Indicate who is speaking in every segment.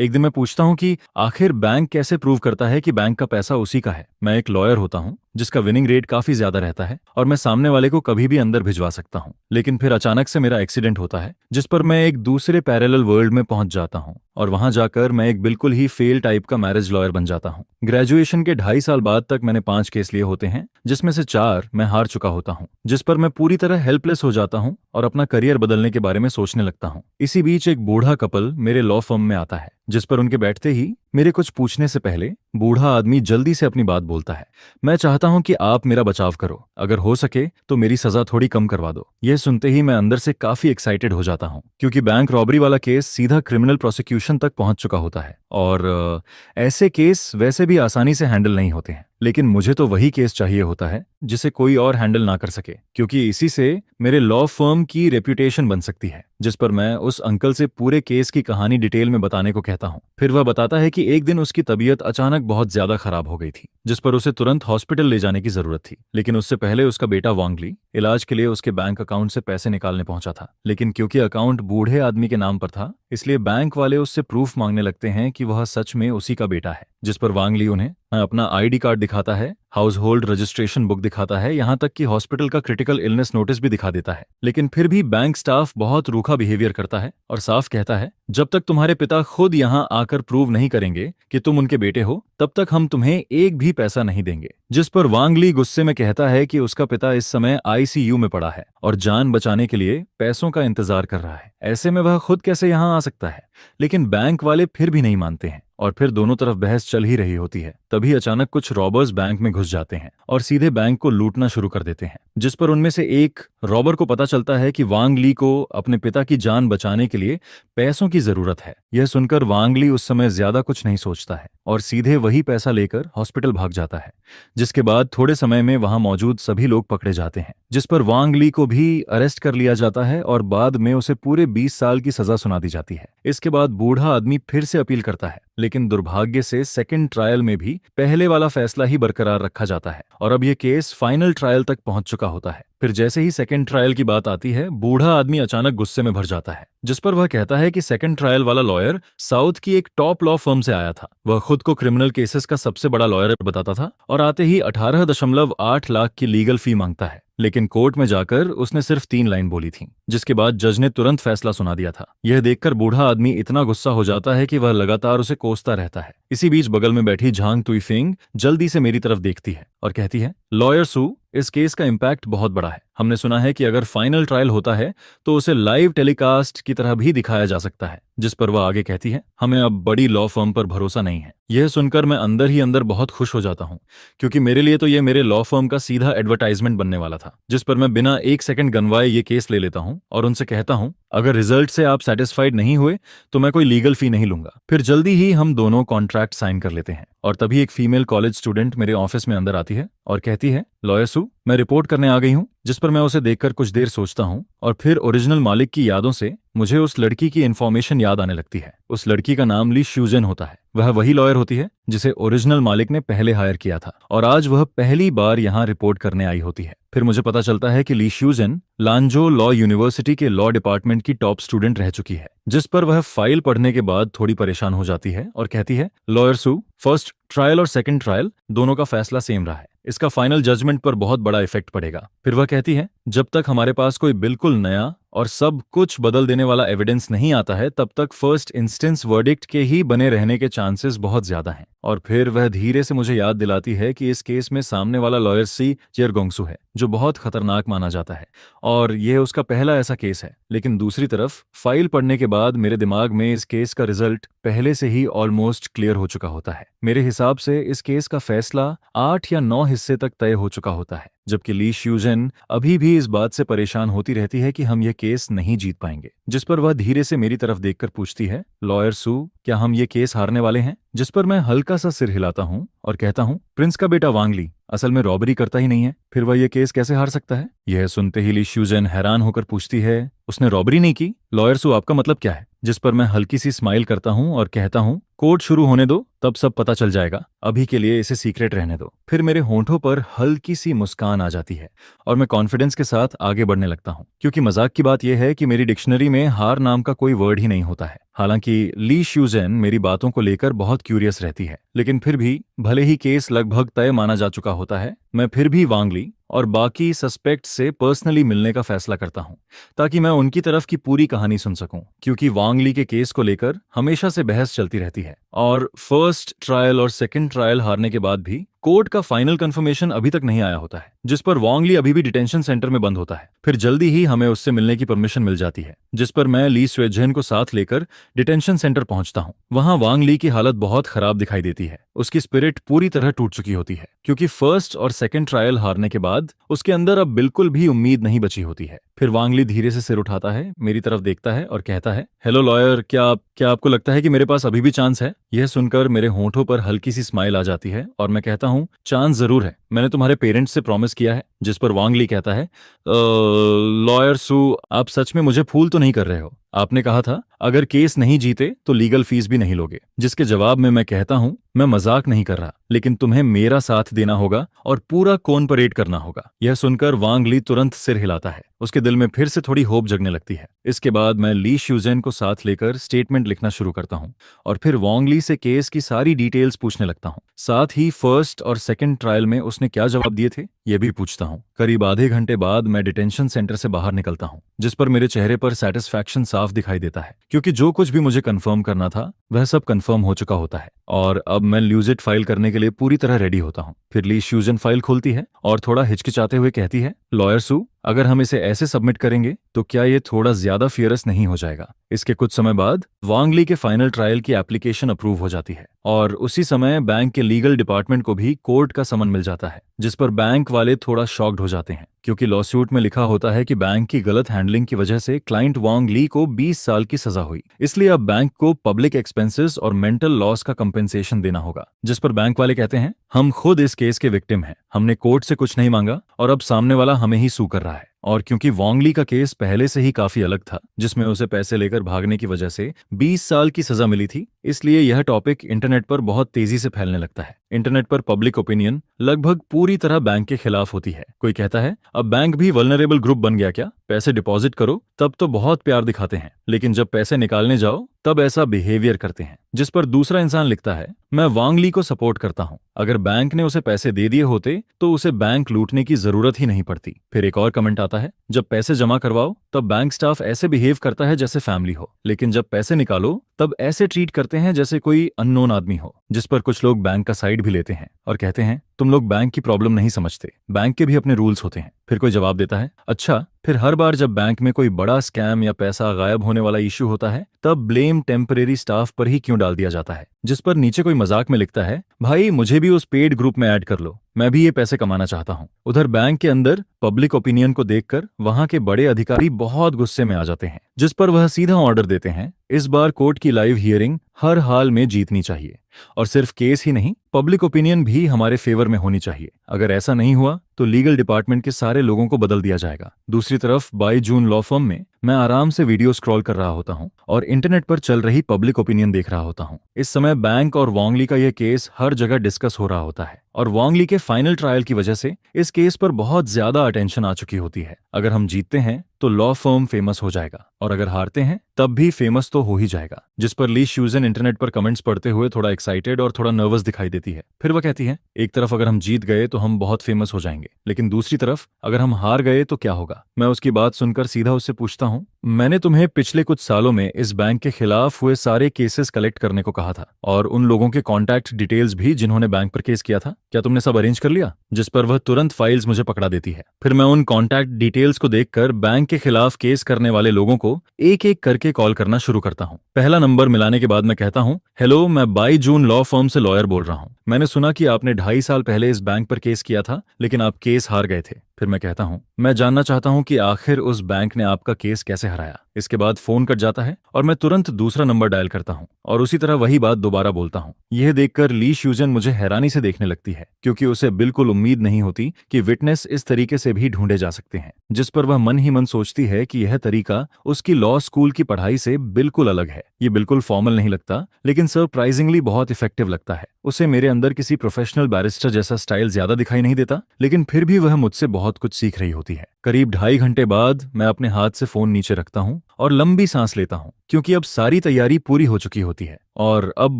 Speaker 1: एक दिन मैं पूछता हूँ कि आखिर बैंक कैसे प्रूव करता है कि बैंक का पैसा उसी का है। मैं एक लॉयर होता हूँ जिसका विनिंग रेट काफी ज्यादा रहता है और मैं सामने वाले को कभी भी अंदर भिजवा सकता हूँ, लेकिन फिर अचानक से मेरा एक्सीडेंट होता है जिस पर मैं एक दूसरे पैरेलल वर्ल्ड में पहुंच जाता हूँ और वहां जाकर मैं एक बिल्कुल ही फेल टाइप का मैरिज लॉयर बन जाता हूँ। ग्रेजुएशन के 2.5 साल बाद तक मैंने 5 केस लिए होते हैं जिसमें से 4 मैं हार चुका होता हूँ, जिस पर मैं पूरी तरह हेल्पलेस हो जाता हूँ और अपना करियर बदलने के बारे में सोचने लगता हूँ। इसी बीच एक बूढ़ा कपल मेरे लॉ फर्म में आता है जिस पर उनके बैठते ही मेरे कुछ पूछने से पहले बूढ़ा आदमी जल्दी से अपनी बात बोलता है। मैं चाहता हूं कि आप मेरा बचाव करो, अगर हो सके तो मेरी सजा थोड़ी कम करवा दो। यह सुनते ही मैं अंदर से काफी एक्साइटेड हो जाता हूं क्योंकि बैंक रॉबरी वाला केस सीधा क्रिमिनल प्रोसिक्यूशन तक पहुंच चुका होता है और ऐसे केस वैसे भी आसानी से हैंडल नहीं होते हैं। लेकिन मुझे तो वही केस चाहिए होता है जिसे कोई और हैंडल ना कर सके, क्योंकि इसी से मेरे लॉ फर्म की रेप्यूटेशन बन सकती है। जिस पर मैं उस अंकल से पूरे केस की कहानी डिटेल में बताने को कहता हूँ। फिर वह बताता है कि एक दिन उसकी तबीयत अचानक बहुत ज्यादा खराब हो गई थी जिस पर उसे तुरंत हॉस्पिटल ले जाने की जरूरत थी, लेकिन उससे पहले उसका बेटा वांगली इलाज के लिए उसके बैंक अकाउंट से पैसे निकालने पहुंचा था। लेकिन क्योंकि अकाउंट बूढ़े आदमी के नाम पर था इसलिए बैंक वाले उससे प्रूफ मांगने लगते हैं कि वह सच में उसी का बेटा है, जिस पर वांगली उन्हें अपना आईडी कार्ड दिखाता है, हाउस होल्ड रजिस्ट्रेशन बुक दिखाता है, यहाँ तक कि हॉस्पिटल का क्रिटिकल इलनेस नोटिस भी दिखा देता है। लेकिन फिर भी बैंक स्टाफ बहुत रूखा बिहेवियर करता है और साफ कहता है जब तक तुम्हारे पिता खुद यहाँ आकर प्रूव नहीं करेंगे कि तुम उनके बेटे हो तब तक हम तुम्हें एक भी पैसा नहीं देंगे। जिस पर वांगली गुस्से में कहता है कि उसका पिता इस समय आईसीयू में पड़ा है और जान बचाने के लिए पैसों का इंतजार कर रहा है, ऐसे में वह खुद कैसे यहाँ आ सकता है। लेकिन बैंक वाले फिर भी नहीं मानते हैं और फिर दोनों तरफ बहस चल ही रही होती है। तभी अचानक कुछ रॉबर्स बैंक में घुस जाते हैं और सीधे बैंक को लूटना शुरू कर देते हैं, जिस पर उनमें से एक रॉबर को पता चलता है कि वांग ली को अपने पिता की जान बचाने के लिए पैसों की जरूरत है। यह सुनकर वांग ली उस समय ज्यादा कुछ नहीं सोचता है और सीधे वही पैसा लेकर हॉस्पिटल भाग जाता है, जिसके बाद थोड़े समय में वहां मौजूद सभी लोग पकड़े जाते हैं, जिस पर वांग ली को भी अरेस्ट कर लिया जाता है और बाद में उसे पूरे 20 साल की सजा सुना दी जाती है। इसके बाद बूढ़ा आदमी फिर से अपील करता है, लेकिन दुर्भाग्य से सेकंड ट्रायल में भी पहले वाला फैसला ही बरकरार रखा जाता है और अब यह केस फाइनल ट्रायल तक पहुंच चुका होता है। फिर जैसे ही सेकंड ट्रायल की बात आती है बूढ़ा आदमी अचानक गुस्से में भर जाता है, जिस पर वह कहता है कि सेकंड ट्रायल वाला लॉयर साउथ की एक टॉप लॉ फर्म से आया था। वह खुद को क्रिमिनल केसेस का सबसे बड़ा लॉयर बताता था और आते ही 18.8 लाख की लीगल फी मांगता है, लेकिन कोर्ट में जाकर उसने सिर्फ 3 लाइन बोली थी, जिसके बाद जज ने तुरंत फैसला सुना दिया था। यह देखकर बूढ़ा आदमी इतना गुस्सा हो जाता है कि वह लगातार उसे कोसता रहता है। इसी बीच बगल में बैठी झांग तुइफिंग जल्दी से मेरी तरफ देखती है और कहती है, लॉयर सू, इस केस का इम्पैक्ट बहुत बड़ा है। हमने सुना है कि अगर फाइनल ट्रायल होता है तो उसे लाइव टेलीकास्ट की तरह भी दिखाया जा सकता है। जिस पर वह आगे कहती है, हमें अब बड़ी लॉ फर्म पर भरोसा नहीं है। यह सुनकर मैं अंदर ही अंदर बहुत खुश हो जाता हूँ, क्योंकि मेरे लिए तो यह मेरे लॉ फर्म का सीधा एडवर्टाइजमेंट बनने वाला था। जिस पर मैं बिना 1 सेकंड गंवाए ये केस ले लेता हूँ और उनसे कहता हूँ, अगर रिजल्ट से आप सेटिस्फाइड नहीं हुए तो मैं कोई लीगल फी नहीं लूंगा। फिर जल्दी ही हम दोनों कॉन्ट्रैक्ट साइन कर लेते हैं और तभी एक फीमेल कॉलेज स्टूडेंट मेरे ऑफिस में अंदर आती है और कहती है, लॉयर सू, मैं रिपोर्ट करने आ गई हूँ। जिस पर मैं उसे देखकर कुछ देर सोचता हूँ और फिर ओरिजिनल मालिक की यादों से मुझे उस लड़की की इन्फॉर्मेशन याद आने लगती है। उस लड़की का नाम ली श्यूजेन होता है। वह वही लॉयर होती है जिसे ओरिजिनल मालिक ने पहले हायर किया था और आज वह पहली बार यहाँ रिपोर्ट करने आई होती है। फिर मुझे पता चलता है कि ली श्यूजेन लांजो लॉ यूनिवर्सिटी के लॉ डिपार्टमेंट की टॉप स्टूडेंट रह चुकी है, जिस पर वह फाइल पढ़ने के बाद थोड़ी परेशान हो जाती है और कहती है, लॉयर सू, फर्स्ट ट्रायल और सेकंड ट्रायल दोनों का फैसला सेम रहा है, इसका फाइनल जजमेंट पर बहुत बड़ा इफेक्ट पड़ेगा। फिर वह कहती है, जब तक हमारे पास कोई बिल्कुल नया और सब कुछ बदल देने वाला एविडेंस नहीं आता है तब तक फर्स्ट इंस्टेंस वर्डिक्ट के ही बने रहने के चांसेस बहुत ज्यादा हैं। और फिर वह धीरे से मुझे याद दिलाती है कि इस केस में सामने वाला लॉयर सी चिरगोंगसू है, जो बहुत खतरनाक माना जाता है और यह उसका पहला ऐसा केस है। लेकिन दूसरी तरफ फाइल पढ़ने के बाद मेरे दिमाग में इस केस का रिजल्ट पहले से ही ऑलमोस्ट क्लियर हो चुका होता है। मेरे हिसाब से इस केस का फैसला 8 या 9 हिस्से तक तय हो चुका होता है, जबकि ली श्यूजेन अभी भी इस बात से परेशान होती रहती है कि हम ये केस नहीं जीत पाएंगे। जिस पर वह धीरे से मेरी तरफ देखकर पूछती है, लॉयर सू, क्या हम ये केस हारने वाले हैं? जिस पर मैं हल्का सा सिर हिलाता हूँ और कहता हूँ, प्रिंस का बेटा वांगली असल में रॉबरी करता ही नहीं है, फिर वह ये केस कैसे हार सकता है? यह सुनते ही ली श्यूजेन हैरान होकर पूछती है, उसने रॉबरी नहीं की। लॉयर सू, आपका मतलब क्या है? जिस पर मैं हल्की सी स्माइल करता हूं और कहता हूं, कोर्ट शुरू होने दो, तब सब पता चल जाएगा, अभी के लिए इसे सीक्रेट रहने दो। फिर मेरे होंठों पर हल्की सी मुस्कान आ जाती है और मैं कॉन्फिडेंस के साथ आगे बढ़ने लगता हूं, क्योंकि मजाक की बात यह है कि मेरी डिक्शनरी में हार नाम का कोई वर्ड ही नहीं होता है। हालांकि ली श्यूजेन मेरी बातों को लेकर बहुत क्यूरियस रहती है, लेकिन फिर भी भले ही केस लगभग तय माना जा चुका होता है, मैं फिर भी वांग ली और बाकी सस्पेक्ट से पर्सनली मिलने का फैसला करता हूं, ताकि मैं उनकी तरफ की पूरी कहानी सुन सकूं, क्योंकि वांग ली के केस को लेकर हमेशा से बहस चलती रहती है। और फर्स्ट ट्रायल और सेकंड ट्रायल हारने के बाद भी कोर्ट का फाइनल कंफर्मेशन अभी तक नहीं आया होता है, जिस पर वांग ली अभी भी डिटेंशन सेंटर में बंद होता है। फिर जल्दी ही हमें उससे मिलने की परमिशन मिल जाती है, जिस पर मैं ली स्वेजेन को साथ लेकर डिटेंशन सेंटर पहुंचता हूं। वहां वांग ली की हालत बहुत खराब दिखाई देती है। उसकी स्पिरिट पूरी तरह टूट चुकी होती है, क्योंकि फर्स्ट और सेकंड ट्रायल हारने के बाद उसके अंदर अब बिल्कुल भी उम्मीद नहीं बची होती है। फिर वांग ली धीरे से सिर उठाता है, मेरी तरफ देखता है और कहता है, हेलो लॉयर, क्या आपको लगता है कि मेरे पास अभी भी चांस है? यह सुनकर मेरे होंठों पर हल्की सी स्माइल आ जाती है और मैं कहता हूं, चांस जरूर है, मैंने तुम्हारे पेरेंट्स से प्रॉमिस किया है। जिस पर वांग ली कहता है, लॉयर सू, आप सच में मुझे फूल तो नहीं कर रहे हो? आपने कहा था अगर केस नहीं जीते तो लीगल फीस भी नहीं लोगे। जिसके जवाब में मैं कहता हूं, मैं मजाक नहीं कर रहा, लेकिन तुम्हें मेरा साथ देना होगा और पूरा कोऑपरेट करना होगा। यह सुनकर वांग ली तुरंत सिर हिलाता है। उसके दिल में फिर से थोड़ी होप जगने लगती है। इसके बाद मैं ली श्यूजेन को साथ लेकर स्टेटमेंट लिखना शुरू करता हूं और फिर वांग ली से केस की सारी डिटेल्स पूछने लगता हूं। साथ ही फर्स्ट और सेकंड ट्रायल में उसने क्या जवाब दिए थे यह भी पूछता हूं। करीब आधे घंटे बाद मैं डिटेंशन सेंटर से बाहर निकलता हूं, जिस पर मेरे चेहरे पर सेटिस्फैक्शन साफ दिखाई देता है, क्योंकि जो कुछ भी मुझे कंफर्म करना था वह सब कंफर्म हो चुका होता है और अब मैं ल्यूजिट फाइल करने के लिए पूरी तरह रेडी होता हूं। फिर ली श्यूजेन फाइल खोलती है और थोड़ा हिचकिचाते हुए कहती है, लॉयर सू, अगर हम इसे ऐसे सबमिट करेंगे तो क्या ये थोड़ा ज्यादा फियरस नहीं हो जाएगा? इसके कुछ समय बाद वांग ली के फाइनल ट्रायल की एप्लीकेशन अप्रूव हो जाती है और उसी समय बैंक के लीगल डिपार्टमेंट को भी कोर्ट का समन मिल जाता है, जिस पर बैंक वाले थोड़ा शॉक्ड हो जाते हैं, क्योंकि लॉसूट में लिखा होता है कि बैंक की गलत हैंडलिंग की वजह से क्लाइंट वांग ली को 20 साल की सजा हुई। इसलिए अब बैंक को पब्लिक एक्सपेंसेस और मेंटल लॉस का कंपेंसेशन देना होगा। जिस पर बैंक वाले कहते हैं, हम खुद इस केस के विक्टिम हैं, हमने कोर्ट से कुछ नहीं मांगा और अब सामने वाला हमें ही सू कर रहा है। और क्योंकि वांग ली का केस पहले से ही काफी अलग था, जिसमें उसे पैसे लेकर भागने की वजह से 20 साल की सजा मिली थी, इसलिए यह टॉपिक इंटरनेट पर बहुत तेजी से फैलने लगता है। इंटरनेट पर पब्लिक ओपिनियन लगभग पूरी तरह बैंक के खिलाफ होती है। कोई कहता है, अब बैंक भी वल्नरेबल ग्रुप बन गया क्या? पैसे डिपॉजिट करो तब तो बहुत प्यार दिखाते हैं, लेकिन जब पैसे निकालने जाओ तब ऐसा बिहेवियर करते हैं। जिस पर दूसरा इंसान लिखता है, मैं वांग ली को सपोर्ट करता हूं, अगर बैंक ने उसे पैसे दे दिए होते तो उसे बैंक लूटने की जरूरत ही नहीं पड़ती। फिर एक और कमेंट आता है, जब पैसे जमा करवाओ तब बैंक स्टाफ ऐसे बिहेव करता है जैसे फैमिली हो, लेकिन जब पैसे निकालो तब ऐसे ट्रीट करते हैं जैसे कोई अननोन आदमी हो। जिस पर कुछ लोग बैंक का साइड भी लेते हैं और कहते हैं, तुम लोग बैंक की प्रॉब्लम नहीं समझते, बैंक के भी अपने रूल्स होते हैं। फिर कोई जवाब देता है, अच्छा, फिर हर बार जब बैंक में कोई बड़ा स्कैम या पैसा गायब होने वाला इश्यू होता है तब ब्लेम टेम्परेरी स्टाफ पर ही क्यों डाल दिया जाता है? जिस पर नीचे कोई मजाक में लिखता है, भाई मुझे भी उस पेड ग्रुप में ऐड कर लो, मैं भी ये पैसे कमाना चाहता हूं। उधर बैंक के अंदर पब्लिक ओपिनियन को देखकर वहां के बड़े अधिकारी बहुत गुस्से में आ जाते हैं, जिस पर वह सीधा ऑर्डर देते हैं, इस बार कोर्ट की लाइव हियरिंग हर हाल में जीतनी चाहिए और सिर्फ केस ही नहीं, पब्लिक ओपिनियन भी हमारे फेवर में होनी चाहिए। अगर ऐसा नहीं हुआ तो लीगल डिपार्टमेंट के सारे लोगों को बदल दिया जाएगा। दूसरी तरफ बाई जून लॉ फर्म में मैं आराम से वीडियो स्क्रॉल कर रहा होता हूं और इंटरनेट पर चल रही पब्लिक ओपिनियन देख रहा होता हूं। इस समय बैंक और वांग ली का यह केस हर जगह डिस्कस हो रहा होता है और वांग ली के फाइनल ट्रायल की वजह से इस केस पर बहुत ज्यादा अटेंशन आ चुकी होती है। अगर हम जीतते हैं तो लॉ फर्म फेमस हो जाएगा और अगर हारते हैं तब भी फेमस तो हो ही जाएगा। जिस पर ली श्यूजेन इंटरनेट पर कमेंट्स पढ़ते हुए थोड़ा एक्साइटेड और थोड़ा नर्वस दिखाई देती है। फिर वह कहती है, एक तरफ अगर हम जीत गए तो हम बहुत फेमस हो जाएंगे, लेकिन दूसरी तरफ अगर हम हार गए तो क्या होगा? मैं उसकी बात सुनकर सीधा उससे पूछता हूं, मैंने तुम्हें पिछले कुछ सालों में इस बैंक के खिलाफ हुए सारे केसेस कलेक्ट करने को कहा था और उन लोगों के कॉन्टैक्ट डिटेल्स भी जिन्होंने बैंक पर केस किया था, क्या तुमने सब अरेंज कर लिया? जिस पर वह तुरंत फाइल्स मुझे पकड़ा देती है। फिर मैं उन कॉन्टैक्ट डिटेल्स को देखकर बैंक के खिलाफ केस करने वाले लोगों को एक एक करके कॉल करना शुरू करता हूं। पहला नंबर मिलाने के बाद मैं कहता हूं, हेलो, मैं बाई जून लॉ फर्म से लॉयर बोल रहा हूं। मैंने सुना कि आपने 2.5 साल पहले इस बैंक पर केस किया था, लेकिन आप केस हार गए थे। फिर मैं कहता हूं, मैं जानना चाहता हूं कि आखिर उस बैंक ने आपका केस कैसे हराया। इसके बाद फोन कट जाता है और मैं तुरंत दूसरा नंबर डायल करता हूँ और उसी तरह वही बात दोबारा बोलता हूँ। यह देखकर ली श्यूजन मुझे हैरानी से देखने लगती है, क्योंकि उसे बिल्कुल उम्मीद नहीं होती कि विटनेस इस तरीके से भी ढूंढे जा सकते हैं, जिस पर वह मन ही मन सोचती है कि यह तरीका उसकी लॉ स्कूल की पढ़ाई से बिल्कुल अलग है। ये बिल्कुल फॉर्मल नहीं लगता, लेकिन सरप्राइजिंगली बहुत इफेक्टिव लगता है। उसे मेरे अंदर किसी प्रोफेशनल बैरिस्टर जैसा स्टाइल ज्यादा दिखाई नहीं देता, लेकिन फिर भी वह मुझसे बहुत कुछ सीख रही होती है। करीब 2.5 घंटे बाद मैं अपने हाथ से फोन नीचे रखता हूँ और लंबी सांस लेता हूँ, क्योंकि अब सारी तैयारी पूरी हो चुकी होती है और अब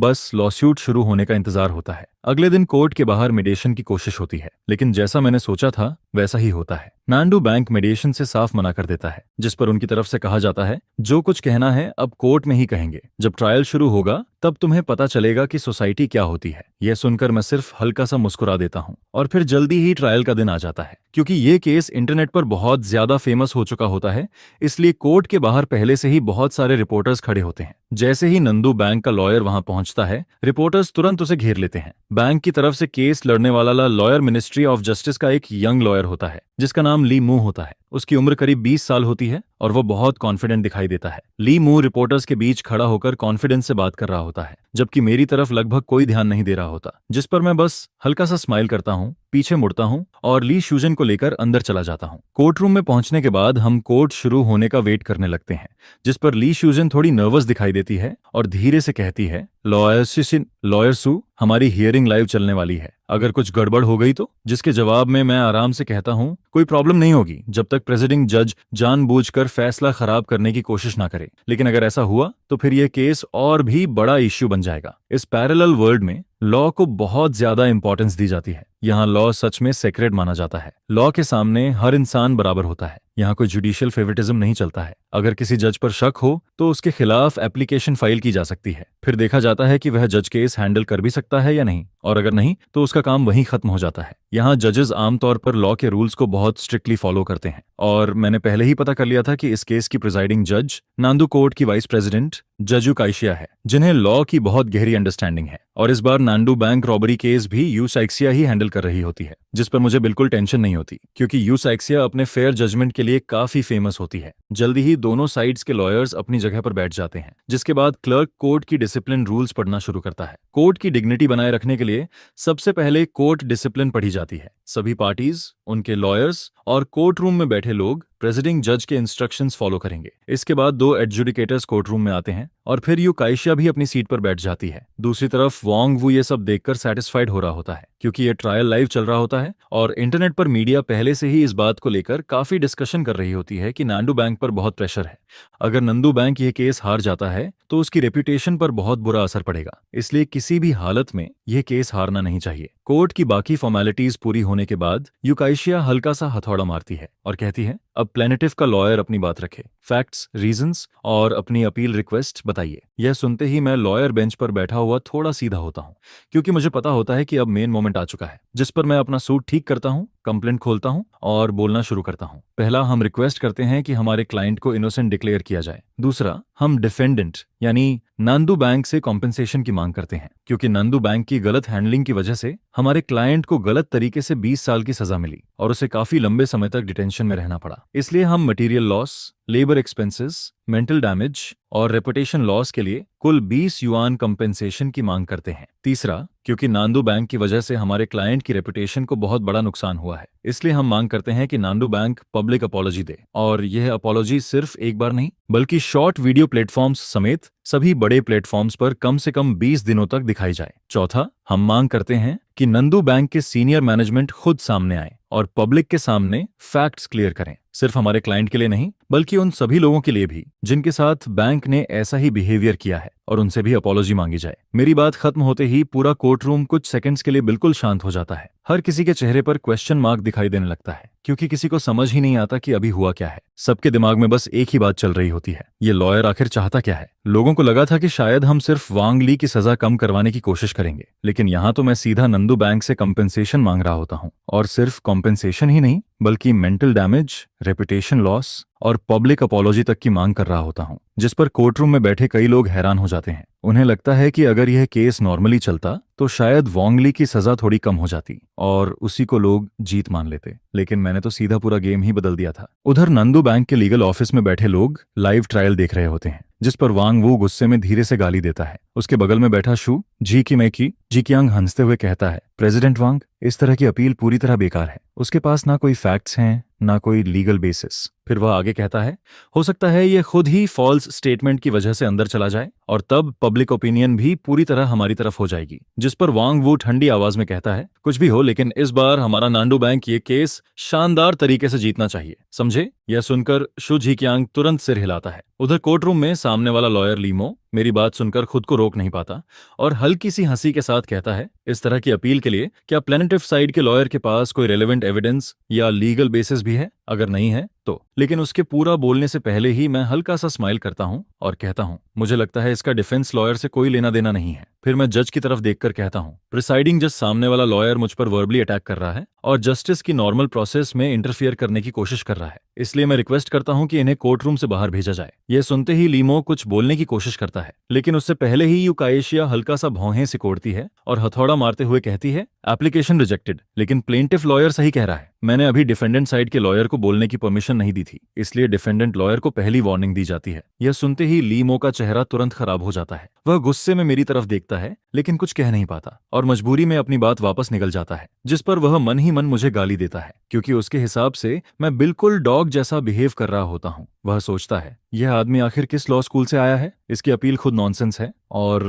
Speaker 1: बस लॉसूट शुरू होने का इंतजार होता है। अगले दिन कोर्ट के बाहर मीडिएशन की कोशिश होती है, लेकिन जैसा मैंने सोचा था वैसा ही होता है। नांडू बैंक मीडिएशन से साफ मना कर देता है, जिस पर उनकी तरफ से कहा जाता है, जो कुछ कहना है अब कोर्ट में ही कहेंगे। जब ट्रायल शुरू होगा तब तुम्हें पता चलेगा कि सोसाइटी क्या होती है। यह सुनकर मैं सिर्फ हल्का सा मुस्कुरा देता हूँ और फिर जल्दी ही ट्रायल का दिन आ जाता है। क्योंकि ये केस इंटरनेट पर बहुत ज्यादा फेमस हो चुका होता है, इसलिए कोर्ट के बाहर पहले से ही बहुत सारे रिपोर्टर्स खड़े होते हैं। जैसे ही नंदू बैंक का लॉयर वहां पहुंचता है, रिपोर्टर्स तुरंत उसे घेर लेते हैं। बैंक की तरफ से केस लड़ने वाला लॉयर मिनिस्ट्री ऑफ जस्टिस का एक यंग लॉयर होता है, जिसका नाम ली मू होता है। उसकी उम्र करीब 20 साल होती है और वो बहुत कॉन्फिडेंट दिखाई देता है। ली मू रिपोर्टर्स के बीच खड़ा होकर कॉन्फिडेंस से बात कर रहा होता है, जबकि मेरी तरफ लगभग कोई ध्यान नहीं दे रहा होता, जिस पर मैं बस हल्का सा स्माइल करता हूँ, पीछे मुड़ता हूँ और ली श्यूजन को लेकर अंदर चला जाता हूँ। कोर्ट रूम में पहुंचने के बाद हम कोर्ट शुरू होने का वेट करने लगते हैं, जिस पर ली श्यूजन थोड़ी नर्वस दिखाई देती है और धीरे से कहती है, लॉयर सू, हमारी हियरिंग लाइव चलने वाली है, अगर कुछ गड़बड़ हो गई तो? जिसके जवाब में मैं आराम से कहता हूँ, कोई प्रॉब्लम नहीं होगी जब तक प्रेसिडिंग जज जानबूझकर फैसला खराब करने की कोशिश ना करे, लेकिन अगर ऐसा हुआ तो फिर यह केस और भी बड़ा इश्यू बन जाएगा। इस पैरेलल वर्ल्ड में लॉ को बहुत ज्यादा इंपॉर्टेंस दी जाती है। यहाँ लॉ सच में सेक्रेड माना जाता है। लॉ के सामने हर इंसान बराबर होता है। यहाँ कोई जुडिशियल फेवरेटिज्म नहीं चलता है। अगर किसी जज पर शक हो तो उसके खिलाफ एप्लीकेशन फाइल की जा सकती है, फिर देखा जाता है कि वह जज केस हैंडल कर भी सकता है या नहीं, और अगर नहीं तो उसका काम वहीं खत्म हो जाता है। यहाँ जजेस आमतौर पर लॉ के रूल्स को बहुत स्ट्रिक्टली फॉलो करते हैं, और मैंने पहले ही पता कर लिया था कि इस केस की प्रिजाइडिंग जज नांदू कोर्ट की वाइस प्रेसिडेंट जजू काइशिया है, जिन्हें लॉ की बहुत गहरी अंडरस्टैंडिंग है। और इस बार नांडू बैंक रॉबरी केस भी यू साइक्सिया ही हैंडल कर रही होती है, जिस पर मुझे बिल्कुल टेंशन नहीं होती, क्योंकि यू साइक्सिया अपने फेयर जजमेंट के लिए काफी फेमस होती है। जल्दी ही दोनों साइड्स के लॉयर्स अपनी जगह पर बैठ जाते हैं, जिसके बाद क्लर्क कोर्ट की डिसिप्लिन रूल्स पढ़ना शुरू करता है। कोर्ट की डिग्निटी बनाए रखने के लिए सबसे पहले कोर्ट डिसिप्लिन पढ़ी जाती है। सभी पार्टीज, उनके लॉयर्स और कोर्ट रूम में बैठे लोग प्रेसिडिंग जज के इंस्ट्रक्शंस फॉलो करेंगे। इसके बाद 2 एडजुडिकेटर्स कोर्ट रूम में आते हैं और फिर यू काइशिया भी अपनी सीट पर बैठ जाती है। दूसरी तरफ वोंग वू ये सब देखकर सेटिस्फाइड हो रहा होता है, क्योंकि ये ट्रायल लाइव चल रहा होता है और इंटरनेट पर मीडिया पहले से ही इस बात को लेकर काफी डिस्कशन कर रही होती है कि नांडू बैंक पर बहुत प्रेशर है। अगर नंदू बैंक ये केस हार जाता है तो उसकी रेपुटेशन पर बहुत बुरा असर पड़ेगा, इसलिए किसी भी हालत में यह केस हारना नहीं चाहिए। कोर्ट की बाकी फॉर्मेलिटीज पूरी होने के बाद यूकाइशिया हल्का सा हथौड़ा मारती है और कहती है, अब प्लेनेटिव का लॉयर अपनी बात रखे, फैक्ट्स, रीजंस और अपनी अपील रिक्वेस्ट बताइए। यह सुनते ही मैं लॉयर बेंच पर बैठा हुआ थोड़ा सीधा होता हूँ, क्योंकि मुझे पता होता है कि अब मेन मोमेंट आ चुका है, जिस पर मैं अपना सूट ठीक करता हूँ, कंप्लेंट खोलता हूँ और बोलना शुरू करता हूँ। पहला, हम रिक्वेस्ट करते हैं कि हमारे क्लाइंट को इनोसेंट डिक्लेयर किया जाए। दूसरा, हम डिफेंडेंट यानी नांदू बैंक से कॉम्पेंसेशन की मांग करते हैं, क्योंकि नांदू बैंक की गलत हैंडलिंग की वजह से हमारे क्लाइंट को गलत तरीके से 20 साल की सजा मिली और उसे काफी लंबे समय तक डिटेंशन में रहना पड़ा। इसलिए हम material loss, labour expenses, mental damage और रेपुटेशन लॉस के लिए कुल 20 युआन कंपेंसेशन की मांग करते हैं। तीसरा, क्योंकि नांदू बैंक की वजह से हमारे क्लाइंट की रेपुटेशन को बहुत बड़ा नुकसान हुआ है, इसलिए हम मांग करते हैं कि नांदू बैंक पब्लिक अपॉलॉजी दे, और यह अपॉलॉजी सिर्फ एक बार नहीं बल्कि शॉर्ट वीडियो प्लेटफॉर्म्स समेत सभी बड़े प्लेटफॉर्म्स पर कम से कम 20 दिनों तक दिखाई जाए। चौथा, हम मांग करते हैं कि नंदू बैंक के सीनियर मैनेजमेंट खुद सामने आए और पब्लिक के सामने फैक्ट्स क्लियर करें, सिर्फ हमारे क्लाइंट के लिए नहीं बल्कि उन सभी लोगों के लिए भी जिनके साथ बैंक ने ऐसा ही बिहेवियर किया है, और उनसे भी अपॉलॉजी मांगी जाए। मेरी बात खत्म होते ही पूरा कोर्ट रूम कुछ सेकंड्स के लिए बिल्कुल शांत हो जाता है। हर किसी के चेहरे पर क्वेश्चन मार्क दिखाई देने लगता है, क्योंकि किसी को समझ ही नहीं आता कि अभी हुआ क्या है। सबके दिमाग में बस एक ही बात चल रही होती है, ये लॉयर आखिर चाहता क्या है। लोगों को लगा था कि शायद हम सिर्फ वांग ली की सजा कम करवाने की कोशिश करेंगे, लेकिन यहाँ तो मैं सीधा नंदू बैंक से कंपेंसेशन मांग रहा होता हूँ, और सिर्फ कंपेंसेशन ही नहीं बल्कि मेंटल डैमेज, रेपुटेशन लॉस और पब्लिक अपॉलॉजी तक की मांग कर रहा होता हूँ, जिस पर कोर्ट रूम में बैठे कई लोग हैरान हो जाते हैं। उन्हें लगता है कि अगर यह केस नॉर्मली चलता तो शायद वोंगली की सजा थोड़ी कम हो जाती और उसी को लोग जीत मान लेते, लेकिन मैंने तो सीधा पूरा गेम ही बदल दिया था। उधर नंदू बैंक के लीगल ऑफिस में बैठे लोग लाइव ट्रायल देख रहे होते हैं, जिस पर वांग वू गुस्से में धीरे से गाली देता है। उसके बगल में बैठा शू जी की मैकी जी कियांग हंसते हुए कहता है, प्रेसिडेंट वांग, इस तरह की अपील पूरी तरह बेकार है। उसके पास ना कोई फैक्ट्स हैं ना कोई लीगल बेसिस। फिर वह आगे कहता है, हो सकता है ये खुद ही फॉल्स स्टेटमेंट की वजह से अंदर चला जाए और तब पब्लिक ओपिनियन भी पूरी तरह हमारी तरफ हो जाएगी। जिस पर वांग वू ठंडी आवाज में कहता है, कुछ भी हो लेकिन इस बार हमारा नांडू बैंक ये केस शानदार तरीके से जीतना चाहिए, समझे? यह सुनकर शू झिकियांग तुरंत सिर हिलाता है। उधर कोर्ट रूम में सामने वाला लॉयर लीमो मेरी बात सुनकर खुद को रोक नहीं पाता और हल्की सी हंसी के साथ कहता है, इस तरह की अपील के लिए क्या प्लेनेटिव साइड के लॉयर के पास कोई रेलेवेंट एविडेंस या लीगल बेसिस भी है? अगर नहीं है तो। लेकिन उसके पूरा बोलने से पहले ही मैं हल्का सा स्माइल करता हूं और कहता हूं, मुझे लगता है इसका डिफेंस लॉयर से कोई लेना देना नहीं है। फिर मैं जज की तरफ देखकर कहता हूं, प्रिसाइडिंग जज, सामने वाला लॉयर मुझ पर वर्बली अटैक कर रहा है और जस्टिस की नॉर्मल प्रोसेस में इंटरफियर करने की कोशिश कर रहा है, इसलिए मैं रिक्वेस्ट करता हूं कि इन्हें कोर्ट रूम से बाहर भेजा जाए। यह सुनते ही लीमो कुछ बोलने की कोशिश करता है, लेकिन उससे पहले ही यूकाएशिया हल्का सा भौहें सिकोड़ती है और हथौड़ा मारते हुए कहती है, एप्लीकेशन रिजेक्टेड। लेकिन प्लेंटिफ लॉयर सही कह रहा है, मैंने अभी डिफेंडेंट साइड के लॉयर को बोलने की परमिशन नहीं दी थी, इसलिए डिफेंडेंट लॉयर को पहली वार्निंग दी जाती है। यह सुनते ही लीमो का चेहरा तुरंत खराब हो जाता है। वह गुस्से में मेरी तरफ देखता है लेकिन कुछ कह नहीं पाता और मजबूरी में अपनी बात वापस निकल जाता है, जिस पर वह मन ही मन मुझे गाली देता है, क्योंकि उसके हिसाब से मैं बिल्कुल डॉग जैसा बिहेव कर रहा होता हूँ। वह सोचता है, यह आदमी आखिर किस लॉ स्कूल से आया है, इसकी अपील खुद नॉनसेंस है। और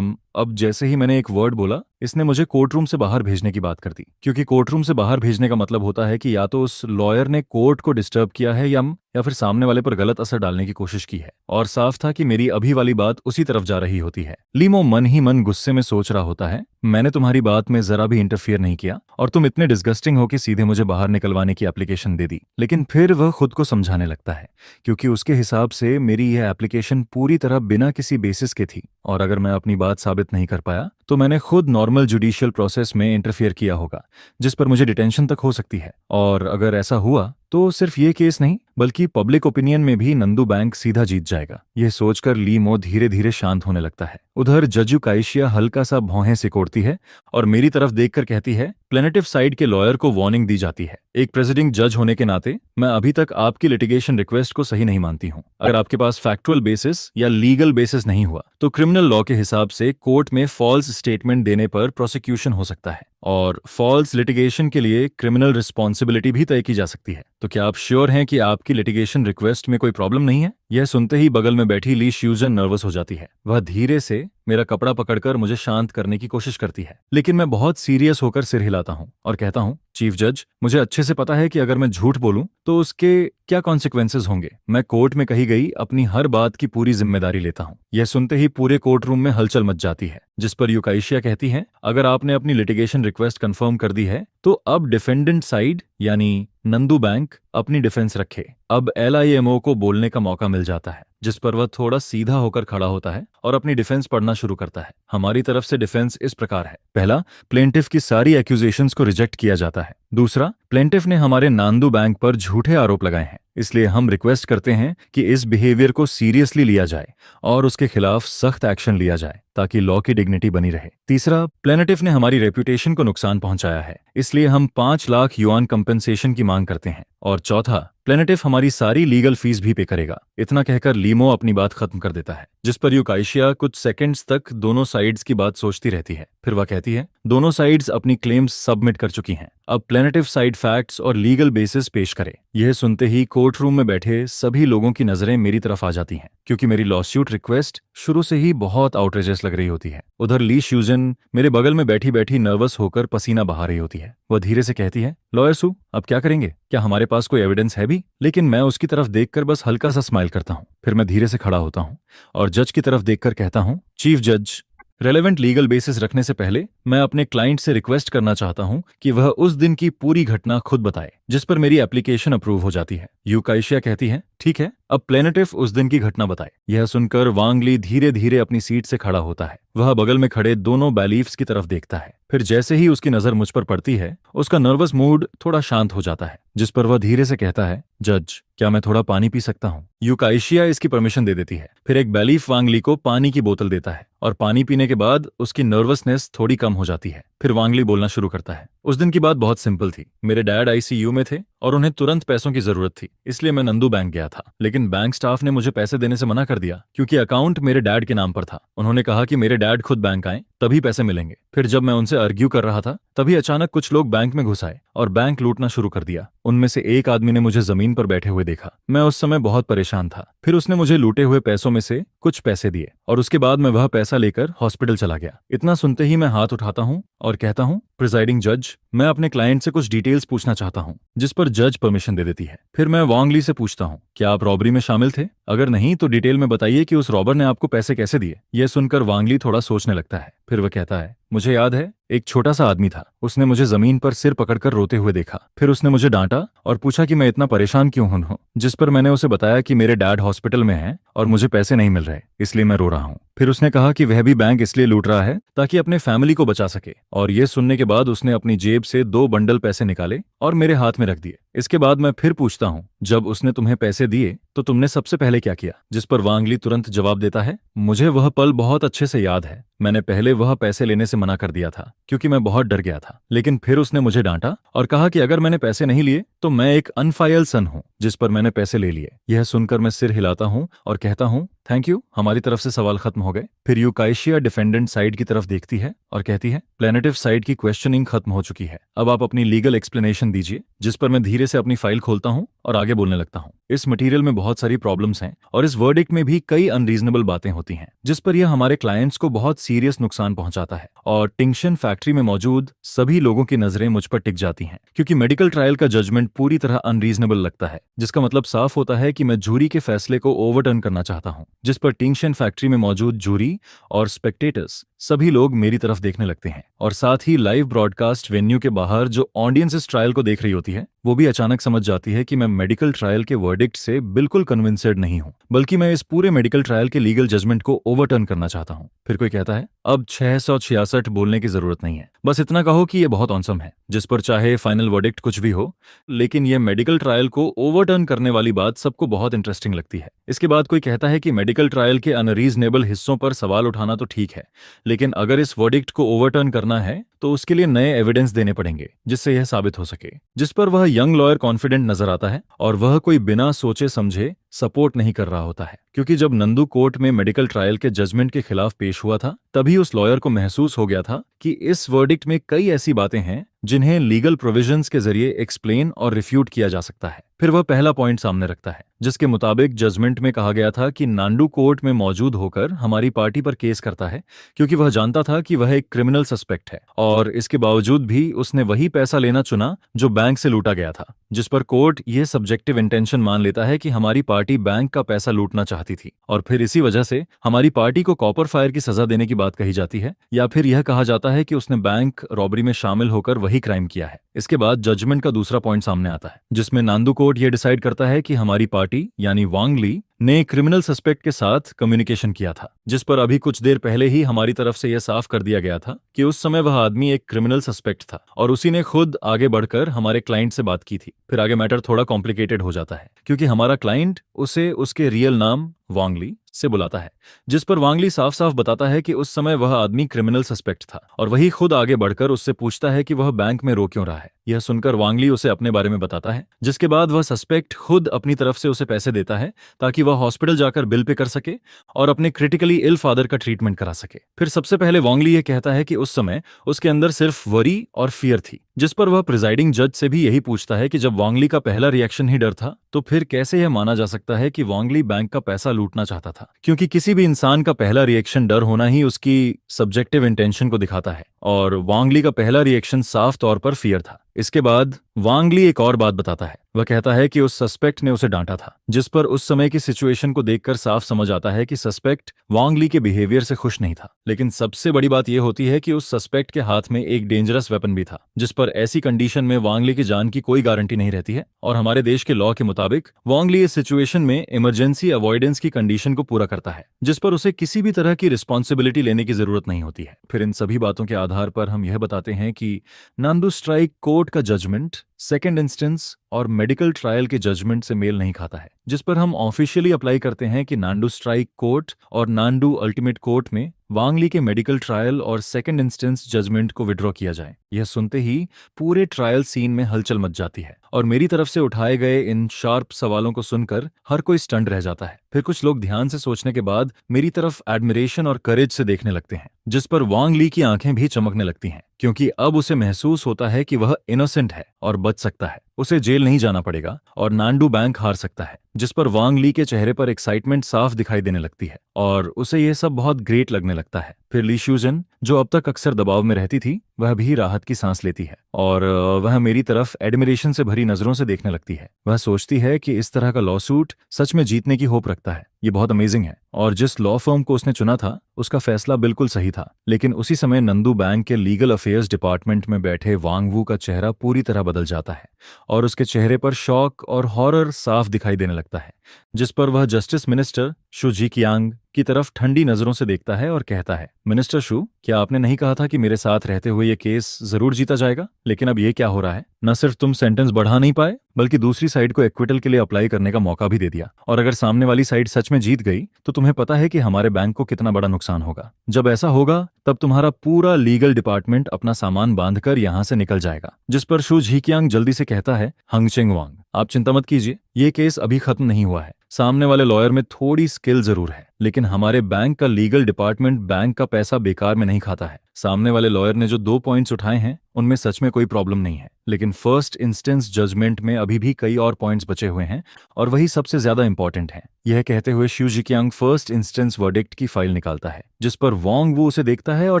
Speaker 1: अब जैसे ही मैंने एक वर्ड बोला, इसने मुझे कोर्ट रूम से बाहर भेजने की बात कर दी, क्योंकि कोर्ट रूम से बाहर भेजने का मतलब होता है कि या तो उस लॉयर ने कोर्ट को डिस्टर्ब किया है या फिर सामने वाले पर गलत असर डालने की कोशिश की है। और साफ था कि मेरी अभी वाली बात उसी तरफ जा रही होती है। लीमो मन ही मन गुस्से में सोच रहा होता है, मैंने तुम्हारी बात में जरा भी इंटरफियर नहीं किया और तुम इतने डिस्गस्टिंग हो कि सीधे मुझे बाहर निकलवाने की एप्लीकेशन दे दी। लेकिन फिर वह खुद को समझाने लगता है, क्योंकि उसके हिसाब से मेरी यह एप्लीकेशन पूरी तरह बिना किसी बेसिस के थी और अगर मैं अपनी बात साबित नहीं कर पाया तो मैंने खुद नॉर्मल जुडिशियल प्रोसेस में इंटरफियर किया होगा, जिस पर मुझे डिटेंशन तक हो सकती है। और अगर ऐसा हुआ तो सिर्फ ये केस नहीं बल्कि पब्लिक ओपिनियन में भी नंदू बैंक सीधा जीत जाएगा। यह सोचकर लीमो धीरे धीरे शांत होने लगता है। उधर जज यूकाएशिया हल्का सा भौहें सिकोड़ती है और मेरी तरफ देखकर कहती है, प्लेनेटिव साइड के लॉयर को वार्निंग दी जाती है। एक प्रेसिडिंग जज होने के नाते मैं अभी तक आपकी लिटिगेशन रिक्वेस्ट को सही नहीं मानती हूँ। अगर आपके पास फैक्चुअल बेसिस या लीगल बेसिस नहीं हुआ तो क्रिमिनल लॉ के हिसाब से कोर्ट में फॉल्स स्टेटमेंट देने पर प्रोसिक्यूशन हो सकता है और फॉल्स लिटिगेशन के लिए क्रिमिनल रिस्पॉन्सिबिलिटी भी तय की जा सकती है। तो क्या आप श्योर हैं कि आपकी लिटिगेशन रिक्वेस्ट में कोई प्रॉब्लम नहीं है? यह सुनते ही बगल में बैठी ली श्यूजन नर्वस हो जाती है। वह धीरे से मेरा कपड़ा पकड़कर मुझे शांत करने की कोशिश करती है, लेकिन मैं बहुत सीरियस होकर सिर हिलाता हूँ और कहता हूँ, चीफ जज, मुझे अच्छे से पता है कि अगर मैं झूठ बोलूं तो उसके क्या कॉन्सिक्वेंसेज होंगे। मैं कोर्ट में कही गई अपनी हर बात की पूरी जिम्मेदारी लेता हूँ। यह सुनते ही पूरे कोर्ट रूम में हलचल मच जाती है, जिस पर यूकाएशिया कहती है, अगर आपने अपनी लिटिगेशन रिक्वेस्ट कंफर्म कर दी है तो अब डिफेंडेंट साइड यानी नंदू बैंक अपनी डिफेंस रखे। अब LIMO को बोलने का मौका मिल जाता है, जिस पर वह थोड़ा सीधा होकर खड़ा होता है और अपनी डिफेंस पढ़ना शुरू करता है। हमारी तरफ से डिफेंस इस प्रकार है, पहला, प्लेंटिफ की सारी एक्यूजेशंस को रिजेक्ट किया जाता है। दूसरा, प्लेंटिफ ने हमारे नांदू बैंक पर झूठे आरोप लगाए हैं, इसलिए हम रिक्वेस्ट करते हैं कि इस बिहेवियर को सीरियसली लिया जाए और उसके खिलाफ सख्त एक्शन लिया जाए ताकि लॉ की डिग्निटी बनी रहे। तीसरा, प्लेनेटिफ ने हमारी रेपुटेशन को नुकसान पहुंचाया है, इसलिए हम 5 लाख युआन कंपेंसेशन की मांग करते हैं। और चौथा, प्लेनेटिफ हमारी सारी लीगल फीस भी पे करेगा। इतना कहकर लीमो अपनी बात खत्म कर देता है, जिस पर यूकाएशिया कुछ सेकंड्स तक दोनों साइड्स की बात सोचती रहती है। फिर वह कहती है, दोनों साइड्स अपनी क्लेम्स सबमिट कर चुकी हैं, अब प्लेनेटिव साइड फैक्ट्स और लीगल बेसिस पेश करे। यह सुनते ही कोर्ट रूम में बैठे सभी लोगों की नजरें मेरी तरफ आ जाती हैं, क्योंकि मेरी लॉसूट रिक्वेस्ट शुरू से ही बहुत आउटरेजियस लग रही होती है। उधर ली श्यूजन मेरे बगल में बैठी बैठी नर्वस होकर पसीना बहा रही होती है। वह धीरे से कहती है, लॉयर सू, अब क्या करेंगे? क्या हमारे पास कोई एविडेंस है भी? लेकिन मैं उसकी तरफ देखकर बस हल्का सा स्माइल करता हूँ। फिर मैं धीरे से खड़ा होता हूँ और जज की तरफ देखकर कहता हूँ, चीफ जज, रेलेवेंट लीगल बेसिस रखने से पहले मैं अपने क्लाइंट से रिक्वेस्ट करना चाहता हूं कि वह उस दिन की पूरी घटना खुद बताए जिस पर मेरी एप्लीकेशन अप्रूव हो जाती है। यूकाएशिया कहती है, ठीक है, अब प्लेनेटिफ उस दिन की घटना बताए। यह सुनकर वांग ली धीरे धीरे अपनी सीट से खड़ा होता है। वह बगल में खड़े दोनों बैलीफ्स की तरफ देखता है। फिर जैसे ही उसकी नजर मुझ पर पड़ती है, उसका नर्वस मूड थोड़ा शांत हो जाता है, जिस पर वह धीरे से कहता है, जज, क्या मैं थोड़ा पानी पी सकता हूँ? यूकाएशिया इसकी परमिशन दे देती है। फिर एक बैलीफ वांग ली को पानी की बोतल देता है और पानी पीने के बाद उसकी नर्वसनेस थोड़ी कम हो जाती है। फिर वांगली बोलना शुरू करता है। उस दिन की बात बहुत सिंपल थी। मेरे डैड आईसीयू में थे और उन्हें तुरंत पैसों की जरूरत थी, इसलिए मैं नंदू बैंक गया था। लेकिन बैंक स्टाफ ने मुझे पैसे देने से मना कर दिया क्योंकि अकाउंट मेरे डैड के नाम पर था। उन्होंने कहा कि मेरे डैड खुद बैंक आए तभी पैसे मिलेंगे। फिर जब मैं उनसे आर्ग्यू कर रहा था तभी अचानक कुछ लोग बैंक में घुस आए और बैंक लूटना शुरू कर दिया। उनमें से एक आदमी ने मुझे जमीन पर बैठे हुए देखा। मैं उस समय बहुत परेशान था। फिर उसने मुझे लूटे हुए पैसों में से कुछ पैसे दिए और उसके बाद मैं वह पैसा लेकर हॉस्पिटल चला गया। इतना सुनते ही मैं हाथ उठाता हूँ और कहता हूँ, प्रिजाइडिंग जज, मैं अपने क्लाइंट से कुछ डिटेल्स पूछना चाहता हूँ, जिस पर जज परमिशन दे देती है। फिर मैं वांग ली से पूछता हूँ, क्या आप रॉबरी में शामिल थे? अगर नहीं तो डिटेल में बताइए कि उस रॉबर ने आपको पैसे कैसे दिए। यह सुनकर वांग ली थोड़ा सोचने लगता है। फिर वह कहता है, मुझे याद है, एक छोटा सा आदमी था। उसने मुझे जमीन पर सिर पकड़कर रोते हुए देखा। फिर उसने मुझे डांटा और पूछा कि मैं इतना परेशान क्यों हूं, जिस पर मैंने उसे बताया कि मेरे डैड हॉस्पिटल में हैं और मुझे पैसे नहीं मिल रहे, इसलिए मैं रो रहा हूं। फिर उसने कहा कि वह भी बैंक इसलिए लूट रहा है ताकि अपने फैमिली को बचा सके। और ये सुनने के बाद उसने अपनी जेब से 2 बंडल पैसे निकाले और मेरे हाथ में रख दिए। इसके बाद मैं फिर पूछता हूँ, जब उसने तुम्हें पैसे दिए तो तुमने सबसे पहले क्या किया? जिस पर वांग ली तुरंत जवाब देता है, मुझे वह पल बहुत अच्छे से याद है। मैंने पहले वह पैसे लेने से मना कर दिया था क्योंकि मैं बहुत डर गया था। लेकिन फिर उसने मुझे डांटा और कहा कि अगर मैंने पैसे नहीं लिए तो मैं एक अनफाइल सन हूं, जिस पर मैंने पैसे ले लिए। यह सुनकर मैं सिर हिलाता हूं और कहता हूं, थैंक यू, हमारी तरफ से सवाल खत्म हो गए। फिर यूकाइशिया डिफेंडेंट साइड की तरफ देखती है और कहती है, प्लेनेटिव साइड की क्वेश्चनिंग खत्म हो चुकी है, अब आप अपनी लीगल एक्सप्लेनेशन दीजिए। जिस पर मैं धीरे से अपनी फाइल खोलता हूं और आगे बोलने लगता हूं। इस मटेरियल में बहुत सारी प्रॉब्लम्स हैं और इस वर्डिक्ट में भी कई अनरीजनेबल बातें होती हैं, जिस पर यह हमारे क्लाइंट्स को बहुत सीरियस नुकसान पहुंचाता है। और टिंक्शन फैक्ट्री में मौजूद सभी लोगों की नजरें मुझ पर टिक जाती हैं क्योंकि मेडिकल ट्रायल का जजमेंट पूरी तरह अनरीजनेबल लगता है, जिसका मतलब साफ होता है कि मैं जूरी के फैसले को ओवरटर्न करना चाहता हूं। जिस पर टिंक्शन फैक्ट्री में मौजूद जूरी और स्पेक्टेटर्स सभी लोग मेरी तरफ देखने लगते हैं और साथ ही लाइव ब्रॉडकास्ट वेन्यू के बाहर जो ऑडियंस इस ट्रायल को देख रही होती है वो भी अचानक समझ जाती है कि मैं मेडिकल ट्रायल के वर्डिक्ट से बिल्कुल कन्विंस्ड नहीं हूं, बल्कि मैं इस पूरे मेडिकल ट्रायल के लीगल जजमेंट को ओवरटर्न करना चाहता हूं। फिर कोई कहता है, अब 666 बोलने की जरूरत नहीं है, बस इतना कहो कि यह बहुत ऑसम है। जिस पर चाहे फाइनल वर्डिक्ट कुछ भी हो, लेकिन यह मेडिकल ट्रायल को ओवरटर्न करने वाली बात सबको बहुत इंटरेस्टिंग लगती है। इसके बाद कोई कहता है कि मेडिकल ट्रायल के अनरीजनेबल हिस्सों पर सवाल उठाना तो ठीक है, लेकिन अगर इस वर्डिक्ट को ओवरटर्न करना है तो उसके लिए नए एविडेंस देने पड़ेंगे जिससे यह साबित हो सके। जिस पर वह यंग लॉयर कॉन्फिडेंट नजर आता है और वह कोई बिना सोचे समझे सपोर्ट नहीं कर रहा होता है, क्योंकि जब नंदू कोर्ट में मेडिकल ट्रायल के जजमेंट के खिलाफ पेश हुआ था तभी उस लॉयर को महसूस हो गया था कि इस वर्डिक्ट में कई ऐसी बातें हैं जिन्हें लीगल प्रोविजंस के जरिए एक्सप्लेन और रिफ्यूट किया जा सकता है। फिर वह पहला पॉइंट सामने रखता है जिसके मुताबिक जजमेंट में कहा गया था कि नांडू कोर्ट में मौजूद होकर हमारी पार्टी पर केस करता है क्योंकि वह जानता था कि वह एक क्रिमिनल सस्पेक्ट है और इसके बावजूद भी उसने वही पैसा लेना चुना जो बैंक से लूटा गया था। जिस पर कोर्ट ये सब्जेक्टिव इंटेंशन मान लेता है कि हमारी पार्टी बैंक का पैसा लूटना चाहती थी और फिर इसी वजह से हमारी पार्टी को कॉपर फायर की सजा देने की बात कही जाती है, या फिर यह कहा जाता है कि उसने बैंक रॉबरी में शामिल होकर वही क्राइम किया है। इसके बाद जजमेंट का दूसरा पॉइंट सामने आता है जिसमें नांदू कोर्ट यह डिसाइड करता है कि हमारी पार्टी यानी वांग ली ने क्रिमिनल सस्पेक्ट के साथ कम्युनिकेशन किया था, जिस पर अभी कुछ देर पहले ही हमारी तरफ से यह साफ कर दिया गया था कि उस समय वह आदमी एक क्रिमिनल सस्पेक्ट था और उसी ने खुद आगे बढ़कर हमारे क्लाइंट से बात की थी। फिर आगे मैटर थोड़ा कॉम्प्लिकेटेड हो जाता है क्योंकि हमारा क्लाइंट उसे उसके रियल नाम वांग ली से बुलाता है, जिस पर वांग ली साफ साफ बताता है कि उस समय वह आदमी क्रिमिनल सस्पेक्ट था और वही खुद आगे बढ़कर उससे पूछता है कि वह बैंक में रो क्यों रहा है। यह सुनकर वांग ली उसे अपने बारे में बताता है, जिसके बाद वह सस्पेक्ट खुद अपनी तरफ से उसे पैसे देता है ताकि वह हॉस्पिटल जाकर बिल पे कर सके और अपने क्रिटिकली इल फादर का ट्रीटमेंट करा सके। फिर सबसे पहले वांग ली यह कहता है कि उस समय उसके अंदर सिर्फ वरी और फियर थी, जिस पर वह प्रिजाइडिंग जज से भी यही पूछता है कि जब वांग ली का पहला रिएक्शन ही डर था तो फिर कैसे यह माना जा सकता है कि वांग ली बैंक का पैसा लूटना चाहता था, क्योंकि किसी भी इंसान का पहला रिएक्शन डर होना ही उसकी सब्जेक्टिव इंटेंशन को दिखाता है और वांग ली का पहला रिएक्शन साफ तौर पर फियर था। इसके बाद वांग ली एक और बात बताता है, वह कहता है कि उस सस्पेक्ट ने उसे डांटा था, जिस पर उस समय की सिचुएशन को देखकर साफ समझ आता है कि सस्पेक्ट वांग ली के बिहेवियर से खुश नहीं था। लेकिन सबसे बड़ी बात यह होती है कि उस सस्पेक्ट के हाथ में एक डेंजरस वेपन भी था, जिस पर ऐसी कंडीशन में वांग ली की जान की कोई गारंटी नहीं रहती है और हमारे देश के लॉ के मुताबिक वांग ली इस सिचुएशन में इमरजेंसी अवॉइडेंस की कंडीशन को पूरा करता है, जिस पर उसे किसी भी तरह की रिस्पॉन्सिबिलिटी लेने की जरूरत नहीं होती है। फिर इन सभी बातों के आधार पर हम यह बताते हैं कि नांदू स्ट्राइक कोर्ट का जजमेंट सेकेंड इंस्टेंस और मेडिकल ट्रायल के जजमेंट से मेल नहीं खाता है, जिस पर हम ऑफिशियली अप्लाई करते हैं कि नांडू स्ट्राइक कोर्ट और नांडू अल्टीमेट कोर्ट में वांग ली के मेडिकल ट्रायल और सेकंड इंस्टेंस जजमेंट को विड्रॉ किया जाए। यह सुनते ही पूरे ट्रायल सीन में हलचल मच जाती है और मेरी तरफ से उठाए गए इन शार्प सवालों को सुनकर हर कोई स्टंड रह जाता है। फिर कुछ लोग ध्यान से सोचने के बाद मेरी तरफ एडमिरेशन और करेज से देखने लगते हैं, जिस पर वांग ली की आंखें भी चमकने लगती हैं, क्योंकि अब उसे महसूस होता है कि वह इनोसेंट है और बच सकता है। उसे जेल नहीं जाना पड़ेगा और नांडू बैंक हार सकता है, जिस पर वांग ली के चेहरे पर एक्साइटमेंट साफ दिखाई देने लगती है और उसे यह सब बहुत ग्रेट लगने लगता है। फिर ली शूजन, जो अब तक अक्सर दबाव में रहती थी, वह भी राहत की सांस लेती है और वह मेरी तरफ एडमिरेशन से भरी नजरों से देखने लगती है। वह सोचती है कि इस तरह का लॉ सूट सच में जीतने की होप रखता है। ये बहुत अमेजिंग है और जिस लॉ फर्म को उसने चुना था उसका फैसला बिल्कुल सही था। लेकिन उसी समय नंदू बैंक के लीगल अफेयर्स डिपार्टमेंट में बैठे वांग वू का चेहरा पूरी तरह बदल जाता है और उसके चेहरे पर शॉक और हॉरर साफ दिखाई देने लगता है, जिस पर वह जस्टिस मिनिस्टर शू जी कियांग की तरफ ठंडी नजरों से देखता है और कहता है, मिनिस्टर शू, क्या आपने नहीं कहा था कि मेरे साथ रहते हुए ये केस जरूर जीता जाएगा? लेकिन अब ये क्या हो रहा है? न सिर्फ तुम सेंटेंस बढ़ा नहीं पाए, बल्कि दूसरी साइड को एक्विटल के लिए अप्लाई करने का मौका भी दे दिया। और अगर सामने वाली साइड सच में जीत गई तो तुम्हें पता है कि हमारे बैंक को कितना बड़ा नुकसान होगा। जब ऐसा होगा तब तुम्हारा पूरा लीगल डिपार्टमेंट अपना सामान बांधकर यहाँ से निकल जाएगा। जिस पर शू झीकियांग जल्दी से कहता है, हंगचेंग वांग, आप चिंता मत कीजिए, ये केस अभी खत्म नहीं हुआ है। सामने वाले लॉयर में थोड़ी स्किल जरूर है, लेकिन हमारे बैंक का लीगल डिपार्टमेंट बैंक का पैसा बेकार में नहीं खाता है। सामने वाले लॉयर ने जो 2 पॉइंट्स उठाए हैं उनमें सच में कोई प्रॉब्लम नहीं है, लेकिन फर्स्ट इंस्टेंस जजमेंट में अभी भी कई और पॉइंट्स बचे हुए हैं और वही सबसे ज्यादा इंपॉर्टेंट है। यह कहते हुए शू जिकियांग फर्स्ट इंस्टेंस वर्डिक्ट की फाइल निकालता है, जिस पर वांग वू उसे देखता है और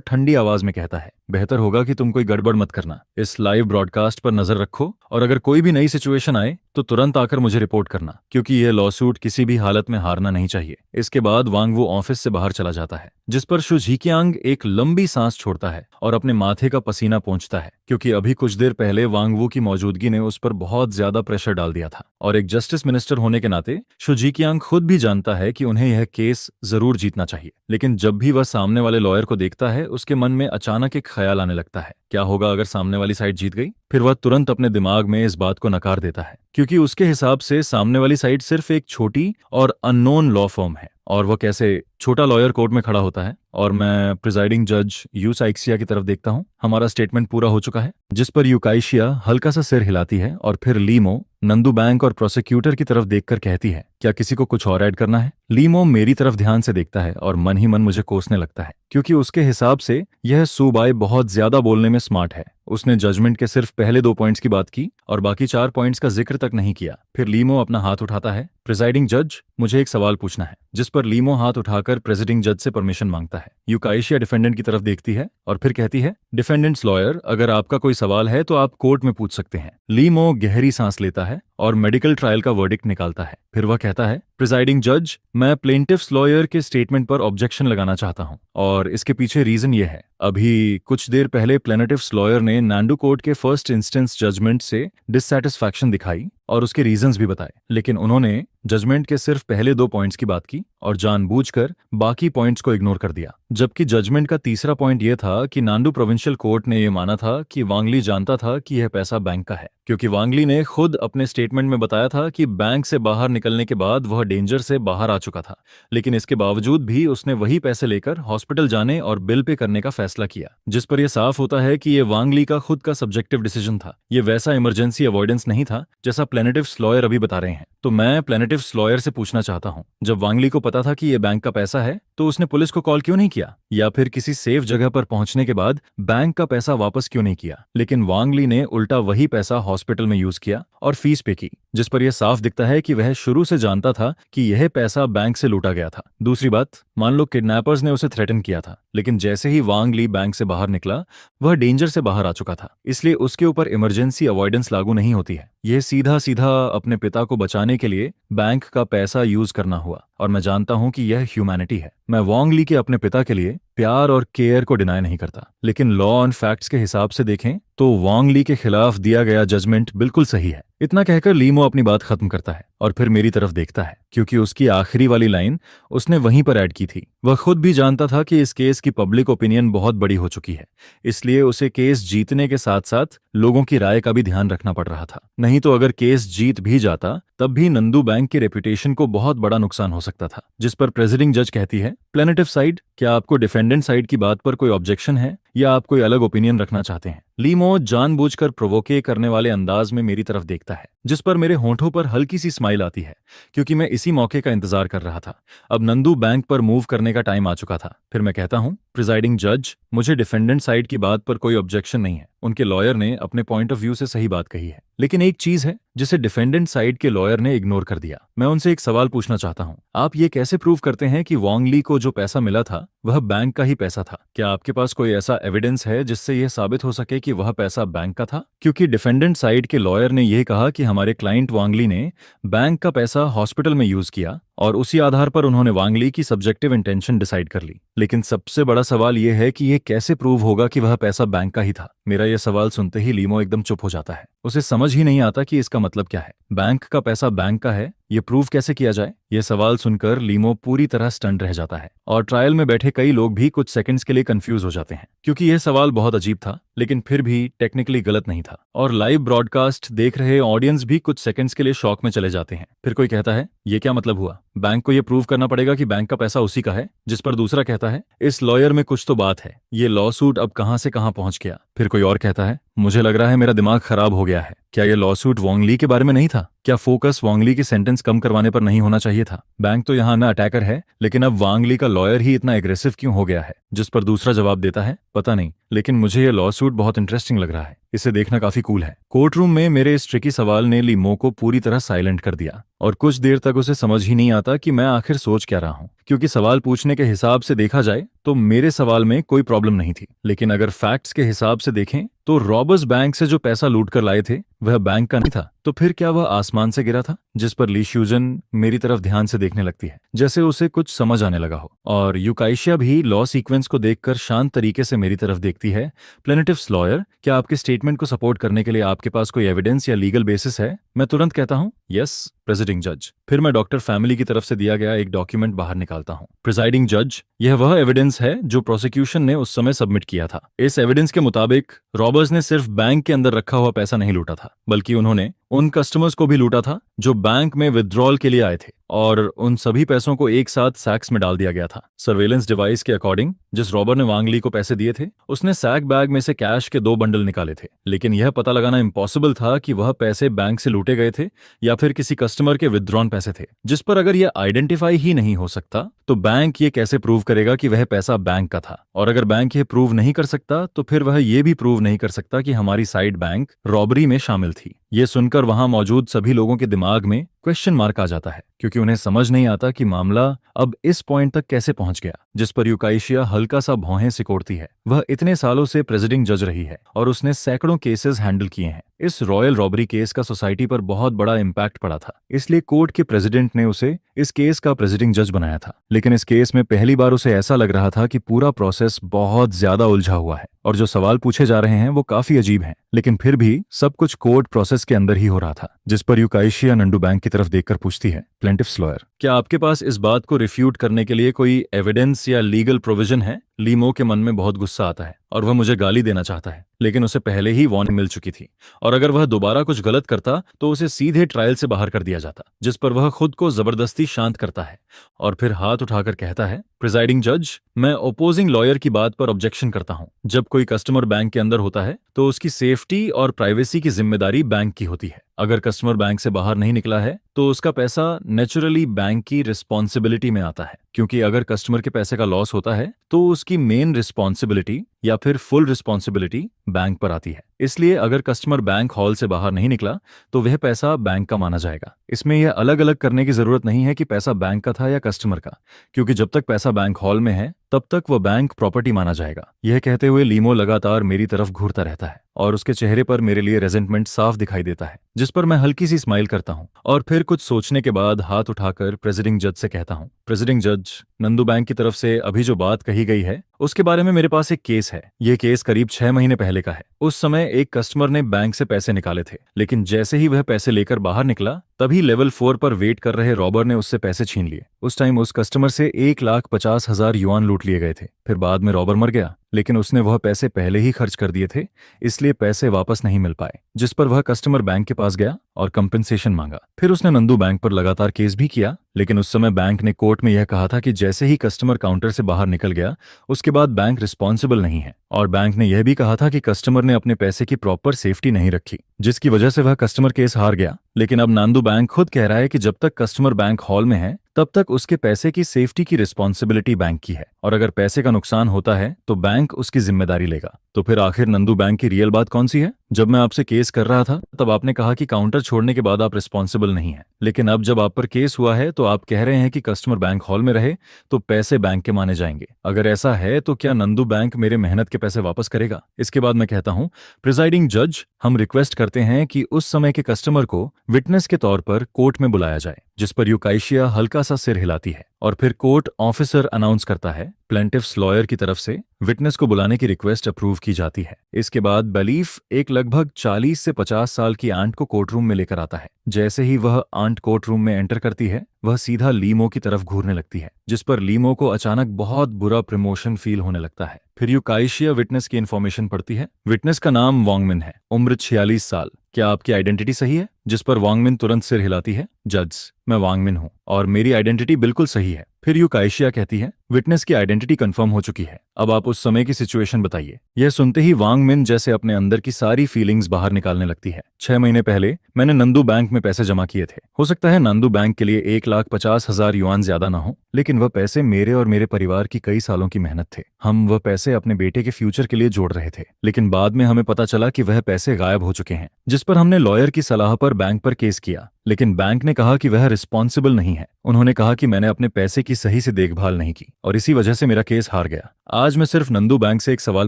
Speaker 1: ठंडी आवाज में कहता है, बेहतर होगा कि तुम कोई गड़बड़ मत करना। इस लाइव ब्रॉडकास्ट पर नजर रखो और अगर कोई भी नई सिचुएशन आए तो तुरंत आकर मुझे रिपोर्ट करना, क्योंकि यह लॉसूट किसी भी हालत में हारना नहीं चाहिए। इसके बाद वांग वू ऑफिस से बाहर चला जाता है, जिस पर शू झीकियांग एक लंबी सांस छोड़ता है और अपने माथे का पसीना पोंछता है, क्योंकि अभी कुछ देर पहले वांग वू की मौजूदगी ने उस पर बहुत ज्यादा प्रेशर डाल दिया था। और एक जस्टिस मिनिस्टर होने के नाते शू झीकियांग खुद भी जानता है कि उन्हें यह केस जरूर जीतना चाहिए। लेकिन जब भी वह सामने वाले लॉयर को देखता है, उसके मन में अचानक एक ख्याल आने लगता है, क्या होगा अगर सामने वाली साइड जीत गई? फिर वह तुरंत अपने दिमाग में इस बात को नकार देता है, क्योंकि उसके हिसाब से सामने वाली साइड सिर्फ एक छोटी और अननोन लॉ फर्म है और वह कैसे छोटा लॉयर कोर्ट में खड़ा होता है। और मैं प्रिजाइडिंग जज यू साइक्सिया की तरफ देखता हूँ। हमारा स्टेटमेंट पूरा हो चुका है, जिस पर यूकाइशिया हल्का सा सिर हिलाती है और फिर लीमो नंदू बैंक और प्रोसिक्यूटर की तरफ देखकर कहती है, क्या किसी को कुछ और ऐड करना है? लीमो मेरी तरफ ध्यान से देखता है और मन ही मन मुझे कोसने लगता है, क्योंकि उसके हिसाब से यह सूबाई बहुत ज्यादा बोलने में स्मार्ट है। उसने जजमेंट के सिर्फ पहले 2 पॉइंट्स की बात की और बाकी 4 पॉइंट्स का जिक्र तक नहीं किया। फिर लीमो अपना हाथ उठाता है, प्रिजाइडिंग जज, मुझे एक सवाल पूछना है। जिस पर लीमो हाथ उठाकर प्रेसिडिंग जज से परमिशन मांगता है। यूकाइशिया डिफेंडेंट की तरफ देखती है और फिर कहती है, डिफेंडेंट्स लॉयर, अगर आपका कोई सवाल है तो आप कोर्ट में पूछ सकते हैं। लीमो गहरी सांस लेता है और मेडिकल ट्रायल का वर्डिक्ट निकालता है। फिर वह कहता है, प्रिजाइडिंग जज, मैं प्लेंटिफ्स लॉयर के स्टेटमेंट पर ऑब्जेक्शन लगाना चाहता हूं और इसके पीछे रीजन ये है। अभी कुछ देर पहले प्लेनेटिव्स लॉयर ने नांडू कोर्ट के फर्स्ट इंस्टेंस जजमेंट से डिससैटिस्फैक्शन दिखाई और उसके रीजंस भी बताए, लेकिन उन्होंने जजमेंट के सिर्फ पहले 2 पॉइंट्स की बात की और जानबूझकर बाकी पॉइंट्स को इग्नोर कर दिया। जबकि जजमेंट का तीसरा पॉइंट यह था कि नांडू प्रोविंशियल कोर्ट ने यह माना था कि वांगली जानता था कि यह पैसा बैंक का है, क्योंकि वांगली ने खुद अपने स्टेटमेंट में बताया था कि बैंक से बाहर निकलने के बाद वह डेंजर से बाहर आ चुका था, लेकिन इसके बावजूद भी उसने वही पैसे लेकर हॉस्पिटल जाने और बिल पे करने का फैसला किया। जिस पर यह साफ होता है कि यह वांगली का खुद का सब्जेक्टिव डिसीजन था। यह वैसा इमरजेंसी अवॉइडेंस नहीं था जैसा प्लेनेटिव्स लॉयर अभी बता रहे हैं। तो मैं प्लेनेटिव्स लॉयर से पूछना चाहता हूं, जब वांगली को पता था कि यह बैंक का पैसा है तो उसने पुलिस को कॉल क्यों नहीं किया, या फिर किसी सेफ जगह पर पहुंचने के बाद बैंक का पैसा वापस क्यों नहीं किया? लेकिन वांगली ने उल्टा वही पैसा हॉस्पिटल में यूज किया और फीस पे की, जिस पर यह साफ दिखता है कि वह शुरू से जानता था कि यह पैसा बैंक से लूटा गया था। दूसरी बात, मान लो किडनैपर्स ने उसे थ्रेटन किया था, लेकिन जैसे ही वांगली बैंक से बाहर निकला वह डेंजर से बाहर आ चुका था, इसलिए उसके ऊपर इमरजेंसी अवॉइडेंस लागू नहीं होती है। यह सीधा सीधा अपने पिता को बचाने के लिए बैंक का पैसा यूज करना हुआ और मैं जानता हूं कि यह ह्यूमैनिटी है। मैं वांगली के अपने पिता के लिए प्यार और केयर को डिनाई नहीं करता, लेकिन लॉ एंड फैक्ट्स के हिसाब से देखें तो वांगली के खिलाफ दिया गया जजमेंट बिल्कुल सही है। इतना कहकर लीमो अपनी बात खत्म करता है और फिर मेरी तरफ देखता है, क्योंकि उसकी आखिरी वाली लाइन उसने वहीं पर ऐड की थी। वह खुद भी जानता था कि इस केस की पब्लिक ओपिनियन बहुत बड़ी हो चुकी है, इसलिए उसे केस जीतने के साथ साथ लोगों की राय का भी ध्यान रखना पड़ रहा था। नहीं तो अगर केस जीत भी जाता तब भी नंदू बैंक की रेपुटेशन को बहुत बड़ा नुकसान हो सकता था। जिस पर प्रेसिडिंग जज कहती है, प्लेनेटिव साइड, क्या आपको डिफेंडेंट साइड की बात पर कोई ऑब्जेक्शन है या आप कोई अलग ओपिनियन रखना चाहते हैं? लीमो जानबूझकर प्रोवोके करने वाले अंदाज में मेरी तरफ देखता है, जिस पर मेरे होंठों पर हल्की सी स्माइल आती है, क्योंकि मैं इसी मौके का इंतजार कर रहा था। अब नंदू बैंक पर मूव करने का टाइम आ चुका था। फिर मैं कहता हूं, प्रिजाइडिंग जज, मुझे डिफेंडेंट साइड की बात पर कोई ऑब्जेक्शन नहीं है। उनके लॉयर ने अपने पॉइंट ऑफ व्यू से सही बात कही है, लेकिन एक चीज है जिसे डिफेंडेंट साइड के लॉयर ने इग्नोर कर दिया। मैं उनसे एक सवाल पूछना चाहता हूं, आप ये कैसे प्रूव करते हैं कि वांग ली को जो पैसा मिला था वह बैंक का ही पैसा था? क्या आपके पास कोई ऐसा एविडेंस है जिससे यह साबित हो सके कि वह पैसा बैंक का था? क्योंकि डिफेंडेंट साइड के लॉयर ने यह कहा कि हमारे क्लाइंट वांग ली ने बैंक का पैसा हॉस्पिटल में यूज किया और उसी आधार पर उन्होंने वांग ली की सब्जेक्टिव इंटेंशन डिसाइड कर ली। लेकिन सबसे बड़ा सवाल यह है कि यह कैसे प्रूव होगा कि वह पैसा बैंक का ही था? मेरा यह सवाल सुनते ही लीमो एकदम चुप हो जाता है। उसे समझ ही नहीं आता कि इसका मतलब क्या है। बैंक का पैसा बैंक का है, ये प्रूव कैसे किया जाए? यह सवाल सुनकर लीमो पूरी तरह स्टंट रह जाता है और ट्रायल में बैठे कई लोग भी कुछ सेकंड्स के लिए कंफ्यूज हो जाते हैं, क्योंकि यह सवाल बहुत अजीब था लेकिन फिर भी टेक्निकली गलत नहीं था। और लाइव ब्रॉडकास्ट देख रहे ऑडियंस भी कुछ सेकंड्स के लिए शॉक में चले जाते हैं। फिर कोई कहता है, यह क्या मतलब हुआ? बैंक को यह प्रूव करना पड़ेगा कि बैंक का पैसा उसी का है? जिस पर दूसरा कहता है, इस लॉयर में कुछ तो बात है, ये लॉ सूट अब कहां से कहां पहुंच गया? फिर कोई और कहता है, मुझे लग रहा है मेरा दिमाग खराब हो गया है। क्या यह लॉ सूट वांग ली के बारे में नहीं था? क्या फोकस वांग ली की सेंटेंस कम करवाने पर नहीं होना चाहिए था? बैंक तो यहाँ न अटैकर है, लेकिन अब वांग ली का लॉयर ही इतना एग्रेसिव क्यों हो गया है? जिस पर दूसरा जवाब देता है, पता नहीं, लेकिन मुझे यह लॉ सूट बहुत इंटरेस्टिंग लग रहा है, इसे देखना काफी कूल है। कोर्ट रूम में मेरे इस ट्रिकी सवाल ने लीमो को पूरी तरह साइलेंट कर दिया और कुछ देर तक उसे समझ ही नहीं आता कि मैं आखिर सोच क्या रहा हूँ। क्योंकि सवाल पूछने के हिसाब से देखा जाए तो मेरे सवाल में कोई प्रॉब्लम नहीं थी, लेकिन अगर फैक्ट्स के हिसाब से देखें तो रॉबर्स बैंक से जो पैसा लूट कर लाए थे वह बैंक का नहीं था। तो फिर क्या वह आसमान से गिरा था? जिस पर ली श्यूजन मेरी तरफ ध्यान से देखने लगती है, जैसे उसे कुछ समझ आने लगा हो। और यूकाइशिया भी लॉ सीक्वेंस को देखकर शांत तरीके से मेरी तरफ देखती है। प्लेनेटिव्स लॉयर, क्या आपके स्टेटमेंट को सपोर्ट करने के लिए आपके पास कोई एविडेंस या लीगल बेसिस है? मैं तुरंत कहता हूँ, यस प्रेसिडिंग जज। फिर मैं डॉक्टर फैमिली की तरफ से दिया गया एक डॉक्यूमेंट बाहर निकालता हूँ। प्रिजाइडिंग जज, यह वह एविडेंस है जो प्रोसिक्यूशन ने उस समय सबमिट किया था। इस एविडेंस के मुताबिक रॉबर्स ने सिर्फ बैंक के अंदर रखा हुआ पैसा नहीं लूटा था, बल्कि उन्होंने उन कस्टमर्स को भी लूटा था जो बैंक में विथड्रॉल के लिए आए थे, और उन सभी पैसों को एक साथ सैक्स में डाल दिया गया था। सर्वेलेंस डिवाइस के अकॉर्डिंग जिस रॉबर ने वांग ली को पैसे दिए थे उसने सैक बैग में से कैश के 2 बंडल निकाले थे, लेकिन यह पता लगाना इम्पॉसिबल था कि वह पैसे बैंक से लूटे गए थे या फिर किसी कस्टमर के विथड्रॉन पैसे थे। जिस पर अगर यह आइडेंटिफाई ही नहीं हो सकता तो बैंक ये कैसे प्रूव करेगा कि वह पैसा बैंक का था? और अगर बैंक ये प्रूव नहीं कर सकता तो फिर वह ये भी प्रूव नहीं कर सकता कि हमारी साइड बैंक रॉबरी में शामिल थी। ये सुनकर वहां मौजूद सभी लोगों के दिमाग में क्वेश्चन मार्क आ जाता है, क्योंकि उन्हें समझ नहीं आता कि मामला अब इस पॉइंट तक कैसे पहुंच गया। जिस पर यूकाइशिया हल्का सा भौहें सिकोड़ती है। वह इतने सालों से प्रेसिडिंग जज रही है और उसने सैकड़ों केसेस हैंडल किए हैं। इस रॉयल रॉबरी केस का सोसाइटी पर बहुत बड़ा इम्पैक्ट पड़ा था, इसलिए कोर्ट के प्रेसिडेंट ने उसे इस केस का प्रेसिडिंग जज बनाया था। लेकिन इस केस में पहली बार उसे ऐसा लग रहा था कि पूरा प्रोसेस बहुत ज्यादा उलझा हुआ है और जो सवाल पूछे जा रहे हैं वो काफी अजीब हैं, लेकिन फिर भी सब कुछ कोर्ट प्रोसेस के अंदर ही हो रहा था। जिस पर यूकाइशिया नंदू बैंक की तरफ देखकर पूछती है, प्लेंटिफ्स लॉयर, क्या आपके पास इस बात को रिफ्यूट करने के लिए कोई एविडेंस या लीगल प्रोविजन है? लीमो के मन में बहुत गुस्सा आता है और वह मुझे गाली देना चाहता है, लेकिन उसे पहले ही वार्निंग मिल चुकी थी और अगर वह दोबारा कुछ गलत करता तो उसे सीधे ट्रायल से बाहर कर दिया जाता। जिस पर वह खुद को जबरदस्ती शांत करता है और फिर हाथ उठाकर कहता है, प्रिजाइडिंग जज, मैं ओपोजिंग लॉयर की बात पर ऑब्जेक्शन करता हूं। जब कोई कस्टमर बैंक के अंदर होता है तो उसकी सेफ्टी और प्राइवेसी की जिम्मेदारी बैंक की होती है। अगर कस्टमर बैंक से बाहर नहीं निकला है तो उसका पैसा नेचुरली बैंक की रिस्पॉन्सिबिलिटी में आता है, क्योंकि अगर कस्टमर के पैसे का लॉस होता है तो उसकी मेन रिस्पॉन्सिबिलिटी या फिर फुल रिस्पॉन्सिबिलिटी बैंक पर आती है। इसलिए अगर कस्टमर बैंक हॉल से बाहर नहीं निकला तो वह पैसा बैंक का माना जाएगा। इसमें यह अलग अलग करने की जरूरत नहीं है कि पैसा बैंक का था या कस्टमर का, क्योंकि जब तक पैसा बैंक हॉल में है तब तक वह बैंक प्रॉपर्टी माना जाएगा। यह कहते हुए लीमो लगातार मेरी तरफ घूरता रहता है और उसके चेहरे पर मेरे लिए रेजेंटमेंट साफ दिखाई देता है, जिस पर मैं हल्की सी स्माइल करता हूं और फिर कुछ सोचने के बाद हाथ उठाकर प्रेसिडिंग जज से कहता हूं, प्रेसिडिंग जज, नंदू बैंक की तरफ से अभी जो बात कही गई है उसके बारे में मेरे पास एक केस है। ये केस करीब 6 महीने पहले का है। उस समय एक कस्टमर ने बैंक से पैसे निकाले थे, लेकिन जैसे ही वह पैसे लेकर बाहर निकला तभी लेवल 4 पर वेट कर रहे रॉबर ने उससे पैसे छीन लिए। उस टाइम उस कस्टमर से 1,50,000 युआन लूट लिए गए थे। फिर बाद में रॉबर मर गया, लेकिन उसने वह पैसे पहले ही खर्च कर दिए थे, इसलिए पैसे वापस नहीं मिल पाए। जिस पर वह कस्टमर बैंक के पास गया और कंपेंसेशन मांगा। फिर उसने नंदू बैंक पर लगातार केस भी किया, लेकिन उस समय बैंक ने कोर्ट में यह कहा था कि जैसे ही कस्टमर काउंटर से बाहर निकल गया उसके बाद बैंक रिस्पॉन्सिबल नहीं है। और बैंक ने यह भी कहा था कि कस्टमर ने अपने पैसे की प्रॉपर सेफ्टी नहीं रखी, जिसकी वजह से वह कस्टमर केस हार गया। लेकिन अब नांदू बैंक खुद कह रहा है कि जब तक कस्टमर बैंक हॉल में है तब तक उसके पैसे की सेफ्टी की रिस्पॉन्सिबिलिटी बैंक की है, और अगर पैसे का नुकसान होता है तो बैंक उसकी जिम्मेदारी लेगा। तो फिर आखिर नंदू बैंक की रियल बात कौन सी है? जब मैं आपसे केस कर रहा था तब आपने कहा कि काउंटर छोड़ने के बाद आप रिस्पॉन्सिबल नहीं है, लेकिन अब जब आप पर केस हुआ है तो आप कह रहे हैं कि कस्टमर बैंक हॉल में रहे तो पैसे बैंक के माने जाएंगे। अगर ऐसा है तो क्या नंदू बैंक मेरे मेहनत के पैसे वापस करेगा? इसके बाद मैं कहता हूं, प्रिजाइडिंग जज, हम रिक्वेस्ट करते हैं कि उस समय के कस्टमर को विटनेस के तौर पर कोर्ट में बुलाया जाए। जिस पर यूकाइशिया हल्का सा सिर हिलाती है और फिर कोर्ट ऑफिसर अनाउंस करता है प्लेंटिफ्स लॉयर की तरफ से विटनेस को बुलाने की रिक्वेस्ट अप्रूव की जाती है। इसके बाद बैलीफ एक लगभग 40 से 50 साल की आंट को कोर्ट रूम में लेकर आता है। जैसे ही वह आंट कोर्ट रूम में एंटर करती है वह सीधा लीमो की तरफ घूरने लगती है, जिस पर लीमो को अचानक बहुत बुरा प्रमोशन फील होने लगता है। फिर यूकाइशिया विटनेस की इन्फॉर्मेशन पढ़ती है। विटनेस का नाम वांगमिन है, उम्र 46 साल। क्या आपकी आइडेंटिटी सही है? जिस पर वांगमिन तुरंत सिर हिलाती है, जज, मैं वांगमिन हूं और मेरी आइडेंटिटी बिल्कुल सही है। फिर यूकाइशिया कहती है, विटनेस की आइडेंटिटी कंफर्म हो चुकी है, अब आप उस समय की सिचुएशन बताइए। यह सुनते ही वांगमिन जैसे अपने अंदर की सारी फीलिंग्स बाहर निकालने लगती है। 6 महीने पहले मैंने नंदू बैंक में पैसे जमा किए थे। हो सकता है नंदू बैंक के लिए 1,50,000 युआन ज्यादा ना हो, लेकिन वह पैसे मेरे और मेरे परिवार की कई सालों की मेहनत थे। हम वह पैसे अपने बेटे के फ्यूचर के लिए जोड़ रहे थे, लेकिन बाद में हमें पता चला कि वह पैसे गायब हो चुके हैं, जिस पर हमने लॉयर की सलाह पर बैंक पर केस किया। लेकिन बैंक ने कहा कि वह रिस्पॉन्सिबल नहीं है। उन्होंने कहा कि मैंने अपने पैसे की सही से देखभाल नहीं की और इसी वजह से मेरा केस हार गया। आज मैं सिर्फ नंदू बैंक से एक सवाल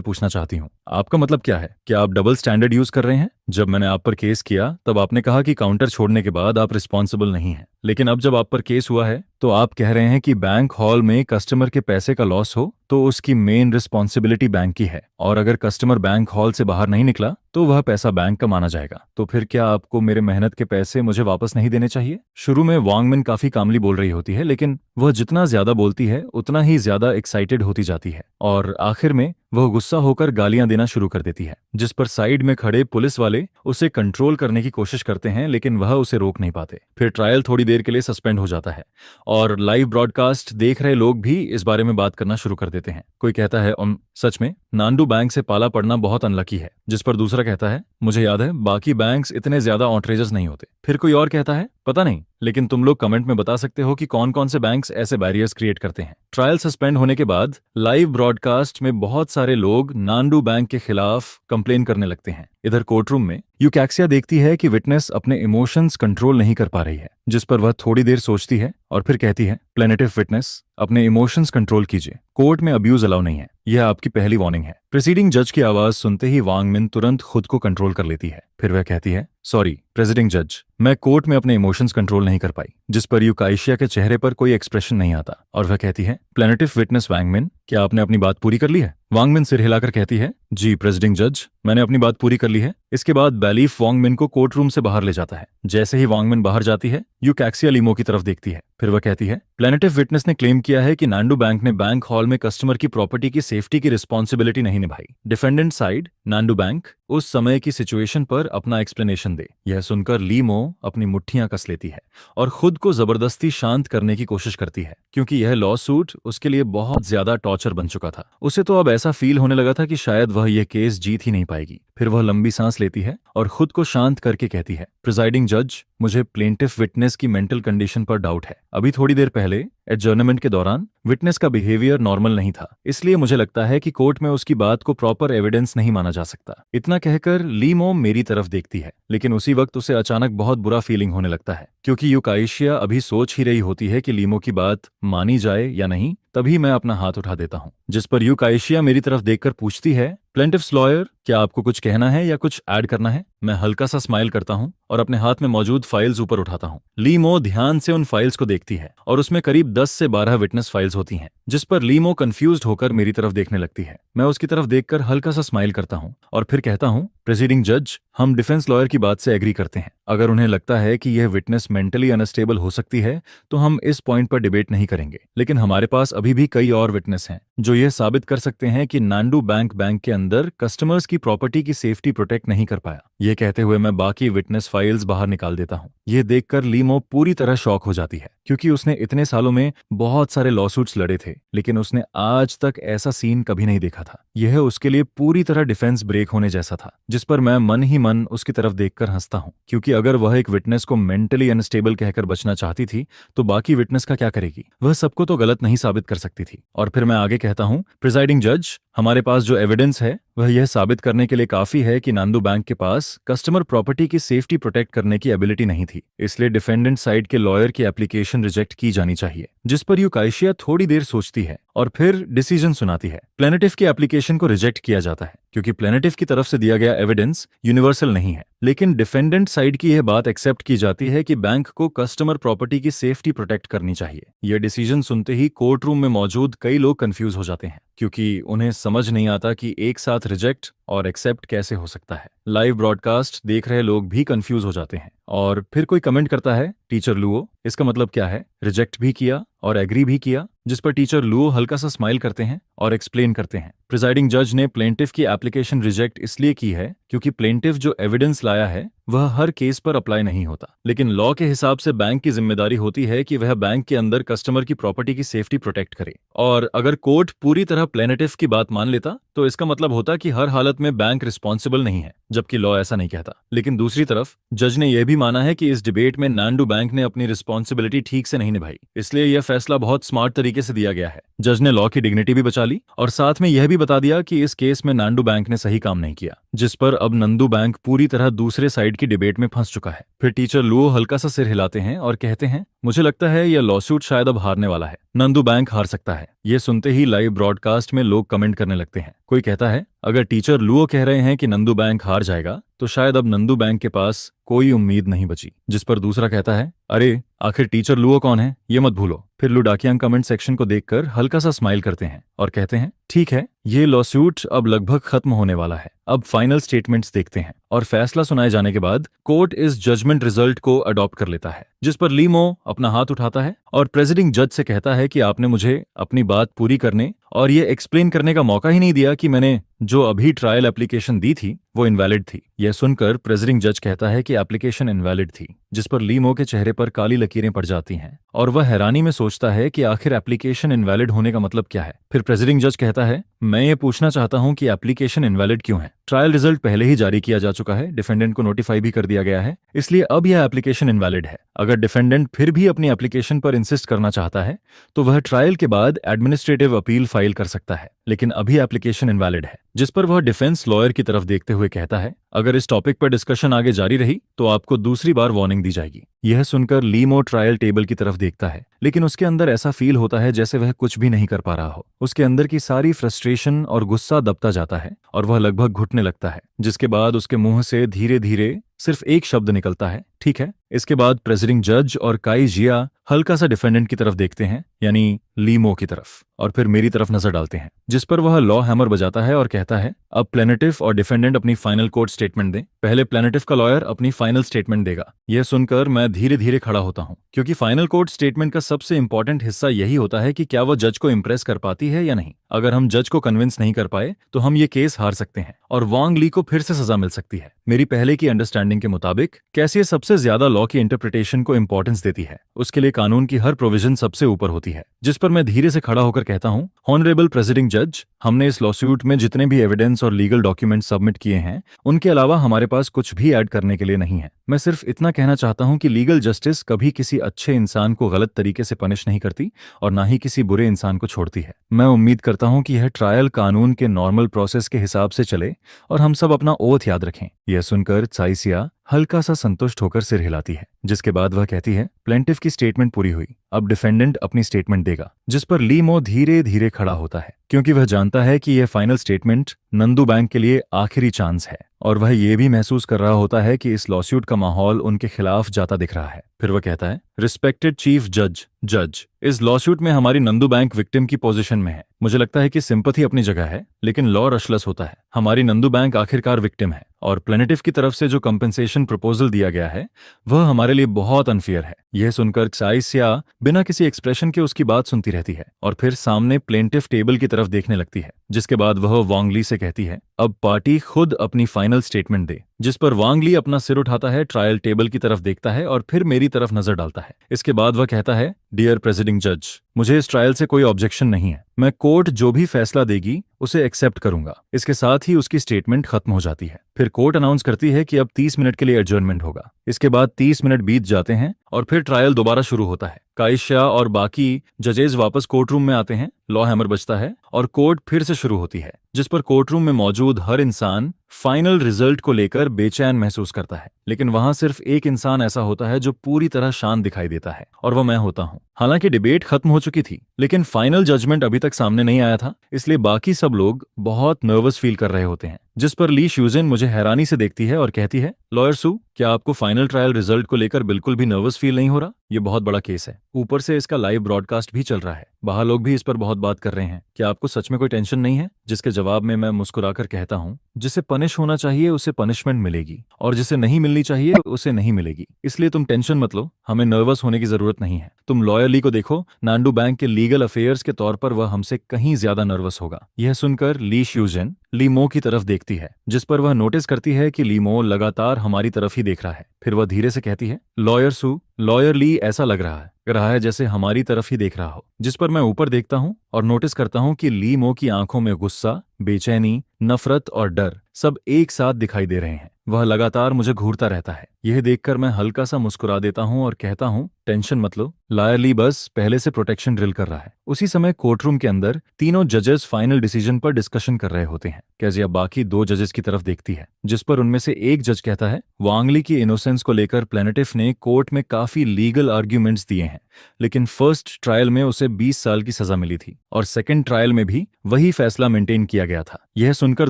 Speaker 1: पूछना चाहती हूँ, आपका मतलब क्या है? क्या आप डबल स्टैंडर्ड यूज कर रहे हैं? जब मैंने आप पर केस किया तब आपने कहा कि काउंटर छोड़ने के बाद आप रिस्पॉन्सिबल नहीं हैं, लेकिन अब जब आप पर केस हुआ है तो आप कह रहे हैं कि बैंक हॉल में कस्टमर के पैसे का लॉस हो तो उसकी मेन रिस्पॉन्सिबिलिटी बैंक की है, और अगर कस्टमर बैंक हॉल से बाहर नहीं निकला तो वह पैसा बैंक का माना जाएगा। तो फिर क्या आपको मेरे मेहनत के पैसे मुझे वापस नहीं देने चाहिए? शुरू में वांगमिन काफी कामली बोल रही होती है, लेकिन वह जितना ज्यादा बोलती है उतना ही ज्यादा एक्साइटेड होती जाती है और आखिर में वह गुस्सा होकर गालियां देना शुरू कर देती है, जिस पर साइड में खड़े पुलिस वाले उसे कंट्रोल करने की कोशिश करते हैं, लेकिन वह उसे रोक नहीं पाते। फिर ट्रायल थोड़ी देर के लिए सस्पेंड हो जाता है और लाइव ब्रॉडकास्ट देख रहे लोग भी इस बारे में बात करना शुरू कर देते हैं। कोई कहता है सच में नांदू बैंक से पाला पड़ना बहुत अनलकी है, जिस पर दूसरा कहता है मुझे याद है बाकी बैंक्स इतने ज्यादा ऑटरेजस नहीं होते। फिर कोई और कहता है पता नहीं, लेकिन तुम लोग कमेंट में बता सकते हो कि कौन कौन से बैंक्स ऐसे बैरियर्स क्रिएट करते हैं। ट्रायल सस्पेंड होने के बाद लाइव ब्रॉडकास्ट में बहुत सारे लोग नांदू बैंक के खिलाफ कंप्लेन करने लगते हैं। इधर कोर्टरूम में यूकैक्सिया देखती है कि विटनेस अपने इमोशंस कंट्रोल नहीं कर पा रही है, जिस पर वह थोड़ी देर सोचती है और फिर कहती है प्लेनेटिव विटनेस, अपने इमोशंस कंट्रोल कीजिए, कोर्ट में अब्यूज अलाउ नहीं है, यह आपकी पहली वार्निंग है। प्रेसिडिंग जज की आवाज सुनते ही वांगमिन तुरंत खुद को कंट्रोल कर लेती है। फिर वह कहती है सॉरी प्रेसिडिंग जज, मैं कोर्ट में अपने इमोशंस कंट्रोल नहीं कर पाई, जिस पर यूकाइशिया के चेहरे पर कोई एक्सप्रेशन नहीं आता और वह कहती है प्लेनेटिव विटनेस वांगमिन, क्या आपने अपनी बात पूरी कर ली है? वांगमिन सिर हिलाकर कहती है जी प्रेसिडिंग जज, मैंने अपनी बात पूरी कर ली है। इसके बाद बैलीफ वांगमिन को कोर्ट रूम से बाहर ले जाता है। जैसे ही वांगमिन बाहर जाती है यूकैक्सिया लीमो की तरफ देखती है। फिर वह कहती है प्लेनेटिव विटनेस ने क्लेम किया है कि नांडू बैंक ने बैंक हॉल में कस्टमर की प्रॉपर्टी की सेफ्टी की रिस्पॉन्सिबिलिटी नहीं निभाई। डिफेंडेंट साइड नांडू बैंक उस समय की सिचुएशन पर अपना एक्सप्लेनेशन दे। यह सुनकर लीमो अपनी मुट्ठियां कस लेती है और खुद को जबरदस्ती शांत करने की कोशिश करती है, क्योंकि यह लॉ सूट उसके लिए बहुत ज्यादा टॉर्चर बन चुका था। उसे तो अब ऐसा फील होने लगा था कि शायद वह यह केस जीत ही नहीं पाएगी। फिर वह लंबी सांस लेती है और खुद को शांत करके कहती है प्रिजाइडिंग जज, मुझे प्लेंटिफ विटनेस की मेंटल कंडीशन पर डाउट है। अभी थोड़ी देर पहले एडजर्नमेंट के दौरान विटनेस का बिहेवियर नॉर्मल नहीं था, इसलिए मुझे लगता है कि कोर्ट में उसकी बात को प्रॉपर एविडेंस नहीं माना जा सकता। इतना कहकर लीमो मेरी तरफ देखती है, लेकिन उसी वक्त उसे अचानक बहुत बुरा फीलिंग होने लगता है, क्योंकि यूकाइशिया अभी सोच ही रही होती है कि लीमो की बात मानी जाए या नहीं, तभी मैं अपना हाथ उठा देता हूँ, जिस पर यूकाइशिया मेरी तरफ देखकर पूछती है, प्लेंटिफ्स लॉयर, क्या आपको कुछ कहना है या कुछ ऐड करना है? मैं हल्का सा स्माइल करता हूँ और अपने हाथ में मौजूद फाइल्स ऊपर उठाता हूँ। लीमो ध्यान से उन फाइल्स को देखती है और उसमें करीब 10 से 12 विटनेस फाइल्स होती हैं, जिस पर लीमो कंफ्यूज्ड होकर मेरी तरफ देखने लगती है। मैं उसकी तरफ देखकर हल्का सा स्माइल करता हूँ और फिर कहता हूँ, प्रेसिडिंग जज, हम डिफेंस लॉयर की बात से एग्री करते हैं। अगर उन्हें लगता है कि यह विटनेस मेंटली अनस्टेबल हो सकती है तो हम इस पॉइंट पर डिबेट नहीं करेंगे, लेकिन हमारे पास अभी भी कई और विटनेस हैं जो यह साबित कर सकते हैं कि नांडू बैंक के अंदर कस्टमर्स की प्रॉपर्टी की सेफ्टी प्रोटेक्ट नहीं कर पाया। यह कहते हुए मैं बाकी विटनेस फाइल्स बाहर निकाल देता हूँ। यह देखकर लीमो पूरी तरह शॉक हो जाती है, क्योंकि उसने इतने सालों में बहुत सारे लॉसूट्स लड़े थे, लेकिन उसने आज तक ऐसा सीन कभी नहीं देखा था। यह उसके लिए पूरी तरह डिफेंस ब्रेक होने जैसा था, जिस पर मैं मन ही मन उसकी तरफ देखकर हंसता हूँ, क्योंकि अगर वह एक विटनेस को मेंटली अनस्टेबल कहकर बचना चाहती थी तो बाकी विटनेस का क्या करेगी? वह सबको तो गलत नहीं साबित कर सकती थी। और फिर मैं आगे कहता हूँ, प्रिजाइडिंग जज, हमारे पास जो एविडेंस है वह यह साबित करने के लिए काफी है कि नांदू बैंक के पास कस्टमर प्रॉपर्टी की सेफ्टी प्रोटेक्ट करने की एबिलिटी नहीं थी, इसलिए डिफेंडेंट साइड के लॉयर की एप्लीकेशन रिजेक्ट की जानी चाहिए। जिस पर यूकाइशिया थोड़ी देर सोचती है और फिर डिसीजन सुनाती है। प्लेनेटिव की एप्लीकेशन को रिजेक्ट किया जाता है क्योंकि प्लेनेटिव की तरफ से दिया गया एविडेंस यूनिवर्सल नहीं है, लेकिन डिफेंडेंट साइड की यह बात एक्सेप्ट की जाती है कि बैंक को कस्टमर प्रॉपर्टी की सेफ्टी प्रोटेक्ट करनी चाहिए। यह डिसीजन सुनते ही कोर्ट रूम में मौजूद कई लोग कंफ्यूज हो जाते हैं, क्योंकि उन्हें समझ नहीं आता कि एक साथ रिजेक्ट और एक्सेप्ट कैसे हो सकता है। लाइव ब्रॉडकास्ट देख रहे लोग भी कंफ्यूज हो जाते हैं और फिर कोई कमेंट करता है, टीचर लुओ, इसका मतलब क्या है? रिजेक्ट भी किया और एग्री भी किया? जिस पर टीचर लुओ हल्का सा स्माइल करते हैं और एक्सप्लेन करते हैं, प्रिजाइडिंग जज ने प्लेंटिफ की एप्लीकेशन रिजेक्ट इसलिए की है क्योंकि प्लेंटिफ जो एविडेंस लाया है वह हर केस पर अप्लाई नहीं होता, लेकिन लॉ के हिसाब से बैंक की जिम्मेदारी होती है कि वह बैंक के अंदर कस्टमर की प्रॉपर्टी की सेफ्टी प्रोटेक्ट करे। और अगर कोर्ट पूरी तरह प्लेनेटिव की बात मान लेता तो इसका मतलब होता कि हर हालत में बैंक रिस्पॉन्सिबल नहीं है, जबकि लॉ ऐसा नहीं कहता। लेकिन दूसरी तरफ जज ने यह भी माना है कि इस डिबेट में नांडू बैंक ने अपनी रिस्पॉन्सिबिलिटी ठीक से नहीं निभाई, इसलिए यह फैसला बहुत स्मार्ट तरीके से दिया गया है। जज ने लॉ की डिग्निटी भी बचा ली और साथ में यह भी बता दिया कि इस केस में नांडू बैंक ने सही काम नहीं किया, जिस पर अब नंदू बैंक पूरी तरह दूसरे साइड की डिबेट में फंस चुका है। फिर टीचर लुओ हल्का सा सिर हिलाते हैं और कहते हैं, मुझे लगता है यह लॉसूट शायद अब हारने वाला है, नंदू बैंक हार सकता है। ये सुनते ही लाइव ब्रॉडकास्ट में लोग कमेंट करने लगते हैं। कोई कहता है, अगर टीचर लुओ कह रहे हैं कि नंदू बैंक हार जाएगा तो शायद अब नंदू बैंक के पास कोई उम्मीद नहीं बची। जिस पर दूसरा कहता है, अरे आखिर टीचर लुओ कौन है ये मत भूलो। फिर लुडाकियांग कमेंट सेक्शन को देखकर हल्का सा स्माइल करते हैं और कहते हैं, ठीक है, ये लॉसूट अब लगभग खत्म होने वाला है, अब फाइनल स्टेटमेंट्स देखते हैं। और फैसला सुनाए जाने के बाद कोर्ट इस जजमेंट रिजल्ट को अडॉप्ट कर लेता है, जिस पर लीमो अपना हाथ उठाता है और प्रेसिडिंग जज से कहता है कि आपने मुझे अपनी बात पूरी करने और ये एक्सप्लेन करने का मौका ही नहीं दिया कि मैंने जो अभी ट्रायल एप्लीकेशन दी थी वो इनवैलिड थी। यह सुनकर प्रेसिडिंग जज कहता है कि एप्लीकेशन इनवैलिड थी, जिस पर लीमो के चेहरे पर काली लकीरें पड़ जाती हैं और वह हैरानी में सोचता है कि आखिर एप्लीकेशन इनवैलिड होने का मतलब क्या है। फिर प्रेसिडिंग जज कहता है, मैं ये पूछना चाहता हूं कि एप्लीकेशन इनवैलिड क्यों है? ट्रायल रिजल्ट पहले ही जारी किया जा चुका है, डिफेंडेंट को नोटिफाई भी कर दिया गया है, इसलिए अब यह एप्लीकेशन इनवैलिड है। अगर डिफेंडेंट फिर भी अपनी एप्लीकेशन पर इंसिस्ट करना चाहता है तो वह ट्रायल के बाद एडमिनिस्ट्रेटिव अपील फाइल कर सकता है, लेकिन अभी एप्लीकेशन इनवैलिड है। जिस पर वह डिफेंस लॉयर की तरफ देखते हुए कहता है, अगर इस टॉपिक पर डिस्कशन आगे जारी रही तो आपको दूसरी बार वार्निंग दी जाएगी। यह सुनकर लीमो ट्रायल टेबल की तरफ देखता है, लेकिन उसके अंदर ऐसा फील होता है जैसे वह कुछ भी नहीं कर पा रहा हो। उसके अंदर की सारी फ्रस्ट्रेशन और गुस्सा दबता जाता है और वह लगभग घुटने लगता है, जिसके बाद उसके मुंह से धीरे धीरे सिर्फ एक शब्द निकलता है, ठीक है। इसके बाद प्रेसिडिंग जज और काई जिया हल्का सा डिफेंडेंट की तरफ देखते हैं, यानी लीमो की तरफ, और फिर मेरी तरफ नजर डालते हैं, जिस पर वह लॉ हैमर बजाता है और कहता है, अब प्लेनेटिव और डिफेंडेंट अपनी फाइनल कोर्ट स्टेटमेंट दें। पहले प्लेनेटिव का लॉयर अपनी फाइनल स्टेटमेंट देगा। यह सुनकर मैं धीरे धीरे खड़ा होता हूं, क्योंकि फाइनल कोर्ट स्टेटमेंट का सबसे इंपॉर्टेंट हिस्सा यही होता है कि क्या वह जज को इंप्रेस कर पाती है या नहीं। अगर हम जज को कन्विंस नहीं कर पाए तो हम ये केस हार सकते हैं और वांग ली को फिर से सजा मिल सकती है। मेरी पहले की अंडरस्टैंडिंग के मुताबिक कैसिए सबसे ज्यादा लॉ की इंटरप्रिटेशन को इंपॉर्टेंस देती है, उसके लिए कानून की हर प्रोविजन सबसे ऊपर होती है। जिस पर मैं धीरे से खड़ा होकर कहता हूं, ऑनरेबल प्रेसिडिंग जज, हमने इस लॉसूट में जितने भी एविडेंस और लीगल डॉक्यूमेंट सबमिट किए हैं उनके अलावा हमारे पास कुछ भी ऐड करने के लिए नहीं है। मैं सिर्फ इतना कहना चाहता हूं कि लीगल जस्टिस कभी किसी अच्छे इंसान को गलत तरीके से पनिश नहीं करती और ना ही किसी बुरे इंसान को छोड़ती है। मैं उम्मीद करता हूं कि यह ट्रायल कानून के नॉर्मल प्रोसेस के हिसाब से चले और हम सब अपना ओथ याद रखें। यह सुनकर चाइसिया हल्का सा संतुष्ट होकर सिर हिलाती है, जिसके बाद वह कहती है, प्लेंटिफ की स्टेटमेंट पूरी हुई, अब डिफेंडेंट अपनी स्टेटमेंट देगा। जिस पर ली मो धीरे धीरे खड़ा होता है, क्योंकि वह जानता है कि यह फाइनल स्टेटमेंट नंदू बैंक के लिए आखिरी चांस है, और वह ये भी महसूस कर रहा होता है कि इस लॉसूट का माहौल उनके खिलाफ जाता दिख रहा है। फिर वह कहता है, रिस्पेक्टेड चीफ जज, इस लॉसूट में हमारी नंदू बैंक विक्टिम की पोजीशन में है। मुझे लगता है कि सिंपैथी अपनी जगह है, लेकिन लॉ रशलस होता है। हमारी नंदू बैंक आखिरकार विक्टिम है, और प्लेनेटिव की तरफ से जो कंपेंसेशन प्रपोजल दिया गया है वह हमारे लिए बहुत अनफेयर है। यह सुनकर चाइसिया बिना किसी एक्सप्रेशन के उसकी बात सुनती रहती है, और फिर सामने प्लेंटिफ टेबल की तरफ देखने लगती है, जिसके बाद वह वांग ली से कहती है, अब पार्टी खुद अपनी फाइनल स्टेटमेंट दे। जिस पर वांग ली अपना सिर उठाता है, ट्रायल टेबल की तरफ देखता है और फिर मेरी तरफ नजर डालता है। इसके बाद वह कहता है, डियर प्रेसिडिंग जज, मुझे इस ट्रायल से कोई ऑब्जेक्शन नहीं है। मैं कोर्ट जो भी फैसला देगी उसे एक्सेप्ट करूंगा। इसके साथ ही उसकी स्टेटमेंट खत्म हो जाती है। फिर कोर्ट अनाउंस करती है कि अब 30 मिनट के लिए एडजर्नमेंट होगा। इसके बाद 30 मिनट बीत जाते हैं और फिर ट्रायल दोबारा शुरू होता है। काइशा और बाकी जजेस वापस कोर्ट रूम में आते हैं, लॉ हैमर बजता है और कोर्ट फिर से शुरू होती है, जिस पर कोर्ट रूम में मौजूद हर इंसान फाइनल रिजल्ट को लेकर बेचैन महसूस करता है। लेकिन वहां सिर्फ एक इंसान ऐसा होता है जो पूरी तरह शांत दिखाई देता है, और वह मैं होता हूं। हालांकि डिबेट खत्म हो चुकी थी, लेकिन फाइनल जजमेंट अभी तक सामने नहीं आया था, इसलिए बाकी सब लोग बहुत नर्वस फील कर रहे होते हैं। जिस पर ली श्यूजेन मुझे हैरानी से देखती है और कहती है, लॉयर सू, क्या आपको फाइनल ट्रायल रिजल्ट को लेकर बिल्कुल भी नर्वस फील नहीं हो रहा? ये बहुत बड़ा केस है, ऊपर से इसका लाइव ब्रॉडकास्ट भी चल रहा है, बाहर लोग भी इस पर बहुत बात कर रहे हैं। क्या आपको सच में कोई टेंशन नहीं है? जिसके जवाब में मैं मुस्कुराकर कहता हूँ, जिसे पनिश होना चाहिए उसे पनिशमेंट मिलेगी, और जिसे नहीं मिलनी चाहिए उसे नहीं मिलेगी। इसलिए तुम टेंशन मत लो, हमें नर्वस होने की जरूरत नहीं है। तुम लॉयर ली को देखो, नांडू बैंक के लीगल अफेयर्स के तौर पर वह हमसे कहीं ज्यादा नर्वस होगा। यह सुनकर ली श्यूजेन लीमो की तरफ देखती है, जिस पर वह नोटिस करती है कि लीमो लगातार हमारी तरफ ही देख रहा है। फिर वह धीरे से कहती है, लॉयर सू, लॉयर ली, ऐसा लग रहा है जैसे हमारी तरफ ही देख रहा हो। जिस पर मैं ऊपर देखता हूँ और नोटिस करता हूँ कि लीमो की आंखों में गुस्सा, बेचैनी, नफरत और डर सब एक साथ दिखाई दे रहे हैं। वह लगातार मुझे घूरता रहता है। यह देखकर मैं हल्का सा मुस्कुरा देता हूँ और कहता हूँ, टेंशन मत लो, लॉयर ली बस पहले से प्रोटेक्शन ड्रिल कर रहा है। उसी समय कोर्टरूम के अंदर तीनों जजेस फाइनल डिसीजन पर डिस्कशन कर रहे होते हैं। कैजिया बाकी 2 जजेस की तरफ देखती है, जिस पर उनमें से एक जज कहता है, वांग ली की इनोसेंस को लेकर प्लेनेटिफ ने कोर्ट में काफी लीगल आर्ग्यूमेंट्स दिए हैं, लेकिन फर्स्ट ट्रायल में उसे 20 साल की सजा मिली थी और सेकंड ट्रायल में भी वही फैसला मेंटेन किया गया था। यह सुनकर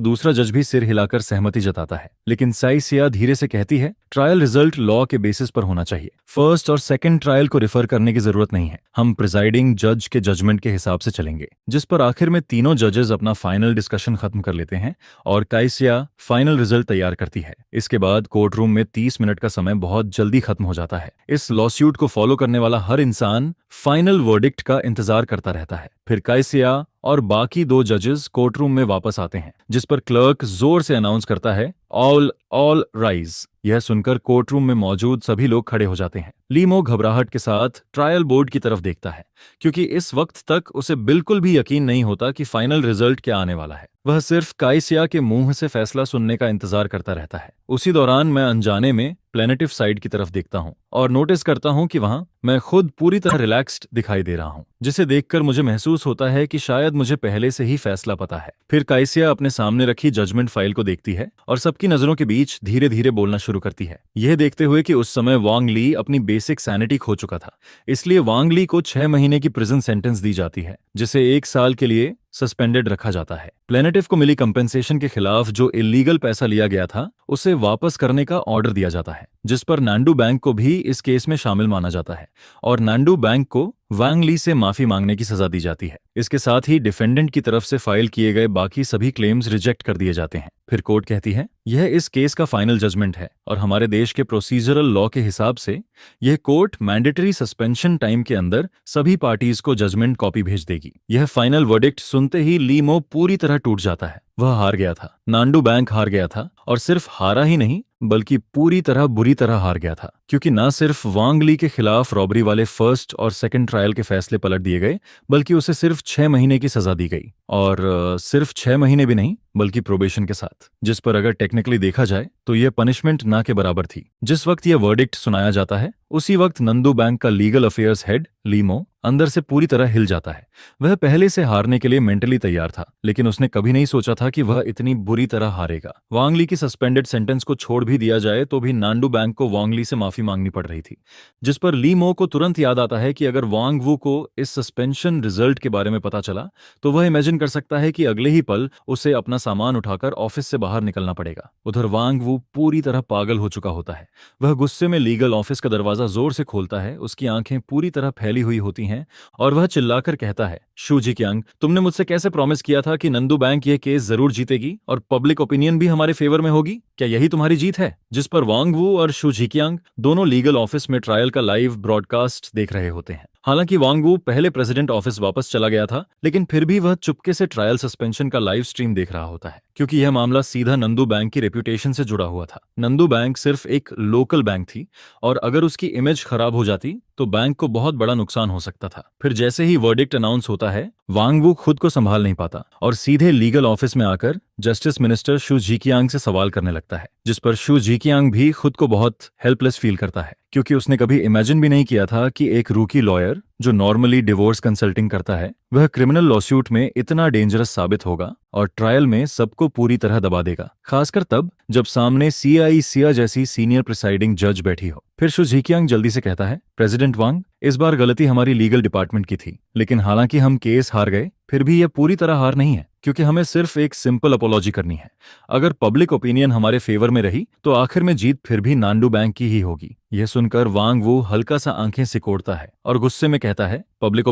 Speaker 1: दूसरा जज भी सिर हिलाकर सहमति जताता है, लेकिन साइसिया धीरे से कहती है, ट्रायल रिजल्ट लॉ के बेसिस पर होना चाहिए। फर्स्ट और सेकंड ट्रायल को रिफर करने की जरूरत नहीं है, हम प्रिजाइडिंग जज के जजमेंट के हिसाब से चलेंगे। जिस पर आखिर में तीनों जजेस अपना फाइनल डिस्कशन खत्म कर लेते हैं और काइसिया फाइनल रिजल्ट तैयार करती है। इसके बाद कोर्ट रूम में 30 मिनट का समय बहुत जल्दी खत्म हो जाता है। इस लॉसूट को फॉलो करने वाला हर इंसान फाइनल वर्डिक्ट का इंतजार करता रहता है। फिर काइसिया और बाकी 2 जजेस कोर्टरूम में वापस आते हैं, जिस पर क्लर्क जोर से अनाउंस करता है, ऑल राइज। यह सुनकर कोर्टरूम में मौजूद सभी लोग खड़े हो जाते हैं। लीमो घबराहट के साथ ट्रायल बोर्ड की तरफ देखता है, क्योंकि इस वक्त तक उसे बिल्कुल भी यकीन नहीं होता कि फाइनल रिजल्ट क्या आने वाला है। वह सिर्फ काइसिया के मुंह से फैसला सुनने का इंतजार करता रहता है। उसी दौरान मैं अनजाने में प्लेनेटिव साइड की तरफ देखता हूँ और नोटिस करता हूँ कि वहां मैं खुद पूरी तरह रिलैक्स्ड दिखाई दे रहा हूँ, जिसे देखकर मुझे महसूस होता है कि शायद मुझे पहले से ही फैसला पता है। फिर काइसिया अपने सामने रखी जजमेंट फाइल को देखती है और सबकी नजरों के बीच धीरे धीरे बोलना शुरू करती है, यह देखते हुए कि उस समय वांग ली अपनी बेसिक सैनिटी खो चुका था। इसलिए वांग ली को 6 महीने की प्रिजन सेंटेंस दी जाती है, जिसे 1 साल के लिए सस्पेंडेड रखा जाता है। प्लेनेटिव को मिली कंपेंसेशन के खिलाफ जो इलीगल पैसा लिया गया था उसे वापस करने का ऑर्डर दिया जाता है, जिस पर नांडू बैंक को भी इस केस में शामिल माना जाता है और नांडू बैंक को वांग ली से माफी मांगने की सजा दी जाती है। इसके साथ ही डिफेंडेंट की तरफ से फाइल किए गए बाकी सभी क्लेम्स रिजेक्ट कर दिए जाते हैं। फिर कोर्ट कहती है, यह इस केस का फाइनल जजमेंट है और हमारे देश के प्रोसीजरल लॉ के हिसाब से यह कोर्ट मैंडेटरी सस्पेंशन टाइम के अंदर सभी पार्टीज को जजमेंट कॉपी भेज देगी। यह फाइनल वर्डिक्ट सुनते ही लीमो पूरी तरह टूट जाता है। वह हार गया था, नांडू बैंक हार गया था, और सिर्फ हारा ही नहीं बल्कि पूरी तरह बुरी तरह हार गया था, क्योंकि न सिर्फ वांग ली के खिलाफ रॉबरी वाले फर्स्ट और सेकंड ट्रायल के फैसले पलट दिए गए, बल्कि उसे सिर्फ 6 महीने की सजा दी गई, और सिर्फ 6 महीने भी नहीं बल्कि प्रोबेशन के साथ, जिस पर अगर टेक्निकली देखा जाए तो यह पनिशमेंट ना के बराबर थी। जिस वक्त यह वर्डिक्ट सुनाया जाता है उसी वक्त नंदू बैंक का लीगल अफेयर्स हेड लीमो अंदर से पूरी तरह हिल जाता है। वह पहले से हारने के लिए मेंटली तैयार था, लेकिन उसने कभी नहीं सोचा था कि वह इतनी बुरी तरह हारेगा। वांग ली की सस्पेंडेड सेंटेंस को छोड़ भी दिया जाए तो भी नांडू बैंक को वांग ली से माफी मांगनी पड़ रही थी, जिस पर ली मो को तुरंत याद आता है कि अगर वांग वू को इस सस्पेंशन रिजल्ट के बारे में पता चला तो वह इमेजिन कर सकता है कि अगले ही पल उसे अपना सामान उठाकर ऑफिस से बाहर निकलना पड़ेगा। उधर वांग वू पूरी तरह पागल हो चुका होता है। वह गुस्से में लीगल ऑफिस का दरवाजा जोर से खोलता है, उसकी आंखें पूरी तरह फैली हुई होती हैं और वह चिल्लाकर कहता है, शू जिक्यांग, तुमने मुझसे कैसे प्रॉमिस किया था कि नंदू बैंक यह केस जरूर जीतेगी और पब्लिक ओपिनियन भी हमारे फेवर में होगी? क्या यही तुम्हारी जीत है? जिस पर वांग वू और शू जिक्यांग दोनों लीगल ऑफिस में ट्रायल का लाइव ब्रॉडकास्ट देख रहे होते हैं। हालांकि वांग वू पहले प्रेसिडेंट ऑफिस वापस चला गया था, लेकिन फिर भी वह चुपके से ट्रायल सस्पेंशन का लाइव स्ट्रीम देख रहा होता है, क्योंकि यह मामला सीधा नंदू बैंक की रेप्यूटेशन से जुड़ा हुआ था। नंदू बैंक सिर्फ एक लोकल बैंक थी और अगर उसकी इमेज खराब हो जाती तो बैंक को बहुत बड़ा नुकसान हो सकता था। फिर जैसे ही वर्डिक्ट अनाउंस होता है, वांग वू खुद को संभाल नहीं पाता और सीधे लीगल ऑफिस में आकर जस्टिस मिनिस्टर शू जिक्यांग से सवाल करने लगता है, जिस पर शू जिक्यांग भी खुद को बहुत हेल्पलेस फील करता है, क्योंकि उसने कभी इमेजिन भी नहीं किया था कि एक रूकी लॉयर जो नॉर्मली डिवोर्स कंसल्टिंग करता है, वह क्रिमिनल लॉसूट में इतना डेंजरस साबित होगा और ट्रायल में सबको पूरी तरह दबा देगा, खासकर तब जब सामने सीआई सिया जैसी सीनियर प्रिसाइडिंग जज बैठी हो। फिर शू जिक्यांग जल्दी से कहता है, प्रेसिडेंट वांग, इस बार गलती हमारी लीगल डिपार्टमेंट की थी, लेकिन हालांकि हम केस हार गए, फिर भी यह पूरी तरह हार नहीं है, क्योंकि हमें सिर्फ एक सिंपल अपोलॉजी करनी है। अगर पब्लिक ओपिनियन हमारे फेवर में रही तो आखिर में जीत फिर भी नांडू बैंक की ही होगी। यह सुनकर वांग वू हल्का सा आंखें सिकोड़ता है और गुस्से में कहता है, पब्लिक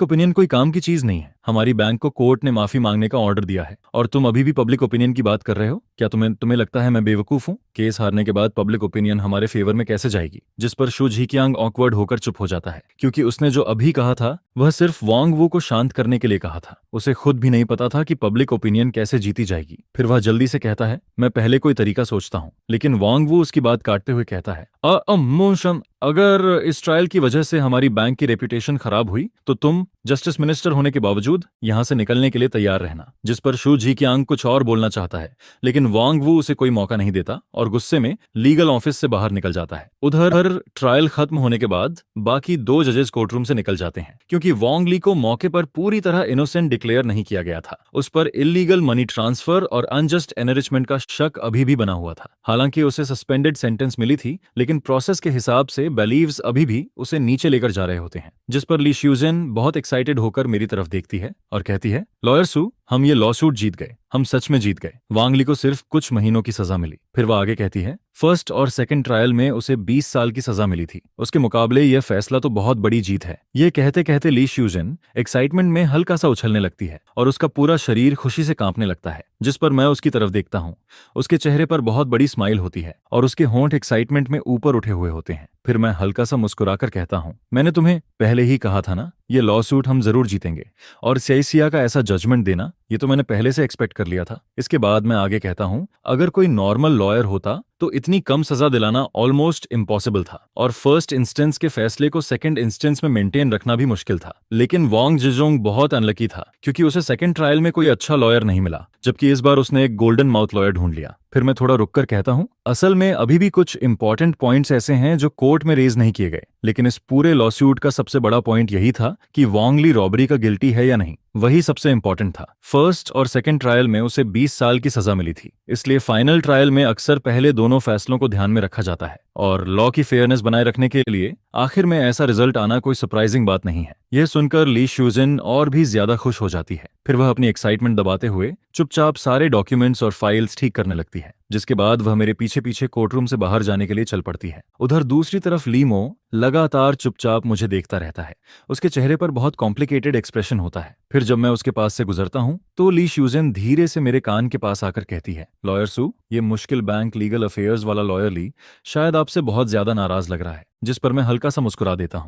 Speaker 1: ओपिनियन कोई काम की चीज नहीं है। हमारी बैंक को कोर्ट ने माफी मांगने का ऑर्डर दिया है और तुम अभी भी पब्लिक ओपिनियन की बात कर रहे हो? क्या तुम्हें लगता है मैं बेवकूफ हूँ? केस हारने के बाद पब्लिक ओपिनियन हमारे फेवर में कैसे जाएगी? जिस पर शू जिक्यांग ऑकवर्ड होकर चुप हो जाता है, क्योंकि उसने जो अभी कहा था वह सिर्फ वांग वू को शांत करने के लिए कहा था। उसे खुद भी नहीं पता था कि पब्लिक ओपिनियन कैसे जीती जाएगी। फिर वह जल्दी से कहता है, मैं पहले कोई तरीका सोचता हूँ। लेकिन वांग वू उसकी बात काटते हुए कहता है, मोशन, अगर इस ट्रायल की वजह से हमारी बैंक की रेपुटेशन खराब हुई तो तुम जस्टिस मिनिस्टर होने के बावजूद यहां से निकलने के लिए तैयार रहना। जिस पर शू जिक्यांग कुछ और बोलना चाहता है, लेकिन वांग वू उसे कोई मौका नहीं देता और गुस्से में लीगल ऑफिस से बाहर निकल जाता है। उधर ट्रायल खत्म होने के बाद बाकी 2 जजेस कोर्टरूम से निकल जाते हैं, क्योंकि वांग ली को मौके पर पूरी तरह इनोसेंट डिक्लेयर नहीं किया गया था। उस पर इल्लीगल मनी ट्रांसफर और अनजस्ट एनरिचमेंट का शक अभी भी बना हुआ था। हालांकि उसे सस्पेंडेड सेंटेंस मिली थी, लेकिन प्रोसेस के हिसाब से बेलीव्स अभी भी उसे नीचे लेकर जा रहे होते हैं। जिस पर ली श्यूजेन बहुत एक्साइटेड होकर मेरी तरफ देखती है और कहती है, लॉयर सू, हम ये लॉसूट जीत गए, हम सच में जीत गए। वांग ली को सिर्फ कुछ महीनों की सजा मिली। फिर वह आगे कहती है, फर्स्ट और सेकंड ट्रायल में उसे 20 साल की सजा मिली थी, उसके मुकाबले यह फैसला तो बहुत बड़ी जीत है। ये कहते कहते ली श्यूजेन एक्साइटमेंट में हल्का सा उछलने लगती है और उसका पूरा शरीर खुशी से कांपने लगता है। जिस पर मैं उसकी तरफ देखता हूँ, उसके चेहरे पर बहुत बड़ी स्माइल होती है और उसके होंठ एक्साइटमेंट में ऊपर उठे हुए होते हैं। फिर मैं हल्का सा मुस्कुराकर कहता हूँ, मैंने तुम्हें पहले ही कहा था ना, ये लॉसूट हम जरूर जीतेंगे, और सिया का ऐसा जजमेंट देना ये तो मैंने पहले से एक्सपेक्ट कर लिया था। इसके बाद मैं आगे कहता हूँ, अगर कोई नॉर्मल लॉयर होता तो इतनी कम सजा दिलाना ऑलमोस्ट इम्पॉसिबल था और फर्स्ट इंस्टेंस के फैसले को सेकंड इंस्टेंस में मेंटेन रखना भी मुश्किल था। लेकिन वांग जिजोंग बहुत अनलकी था, क्योंकि उसे सेकंड ट्रायल में कोई अच्छा लॉयर नहीं मिला, जबकि इस बार उसने एक गोल्डन माउथ लॉयर ढूंढ लिया। फिर मैं थोड़ा रुककर कहता हूँ, असल में अभी भी कुछ इंपॉर्टेंट पॉइंट्स ऐसे हैं जो कोर्ट में रेज नहीं किए गए, लेकिन इस पूरे लॉसूट का सबसे बड़ा पॉइंट यही था कि वांग ली रॉबरी का गिल्टी है या नहीं, वही सबसे इंपॉर्टेंट था। फर्स्ट और सेकंड ट्रायल में उसे 20 साल की सजा मिली थी, इसलिए फाइनल ट्रायल में अक्सर पहले दोनों फैसलों को ध्यान में रखा जाता है और लॉ की फेयरनेस बनाए रखने के लिए आखिर में ऐसा रिजल्ट आना कोई सरप्राइजिंग बात नहीं है। यह सुनकर ली श्यूजेन और भी ज्यादा खुश हो जाती है। फिर वह अपनी एक्साइटमेंट दबाते हुए चुपचाप सारे डॉक्यूमेंट्स और फाइल्स ठीक करने लगती है, जिसके बाद वह मेरे पीछे पीछे कोर्टरूम से बाहर जाने के लिए चल पड़ती है। उधर दूसरी तरफ लीमो लगातार चुपचाप मुझे देखता रहता है। उसके चेहरे पर बहुत कॉम्प्लिकेटेड एक्सप्रेशन होता है। फिर जब मैं उसके पास से गुजरता हूँ तो ली श्यूजेन धीरे से मेरे कान के पास आकर कहती है, लॉयर सू, ये मुश्किल बैंक लीगल अफेयर्स वाला लॉयर ली शायद आपसे बहुत ज्यादा नाराज लग रहा है। जिस पर मैं हल्का सा मुस्कुरा देता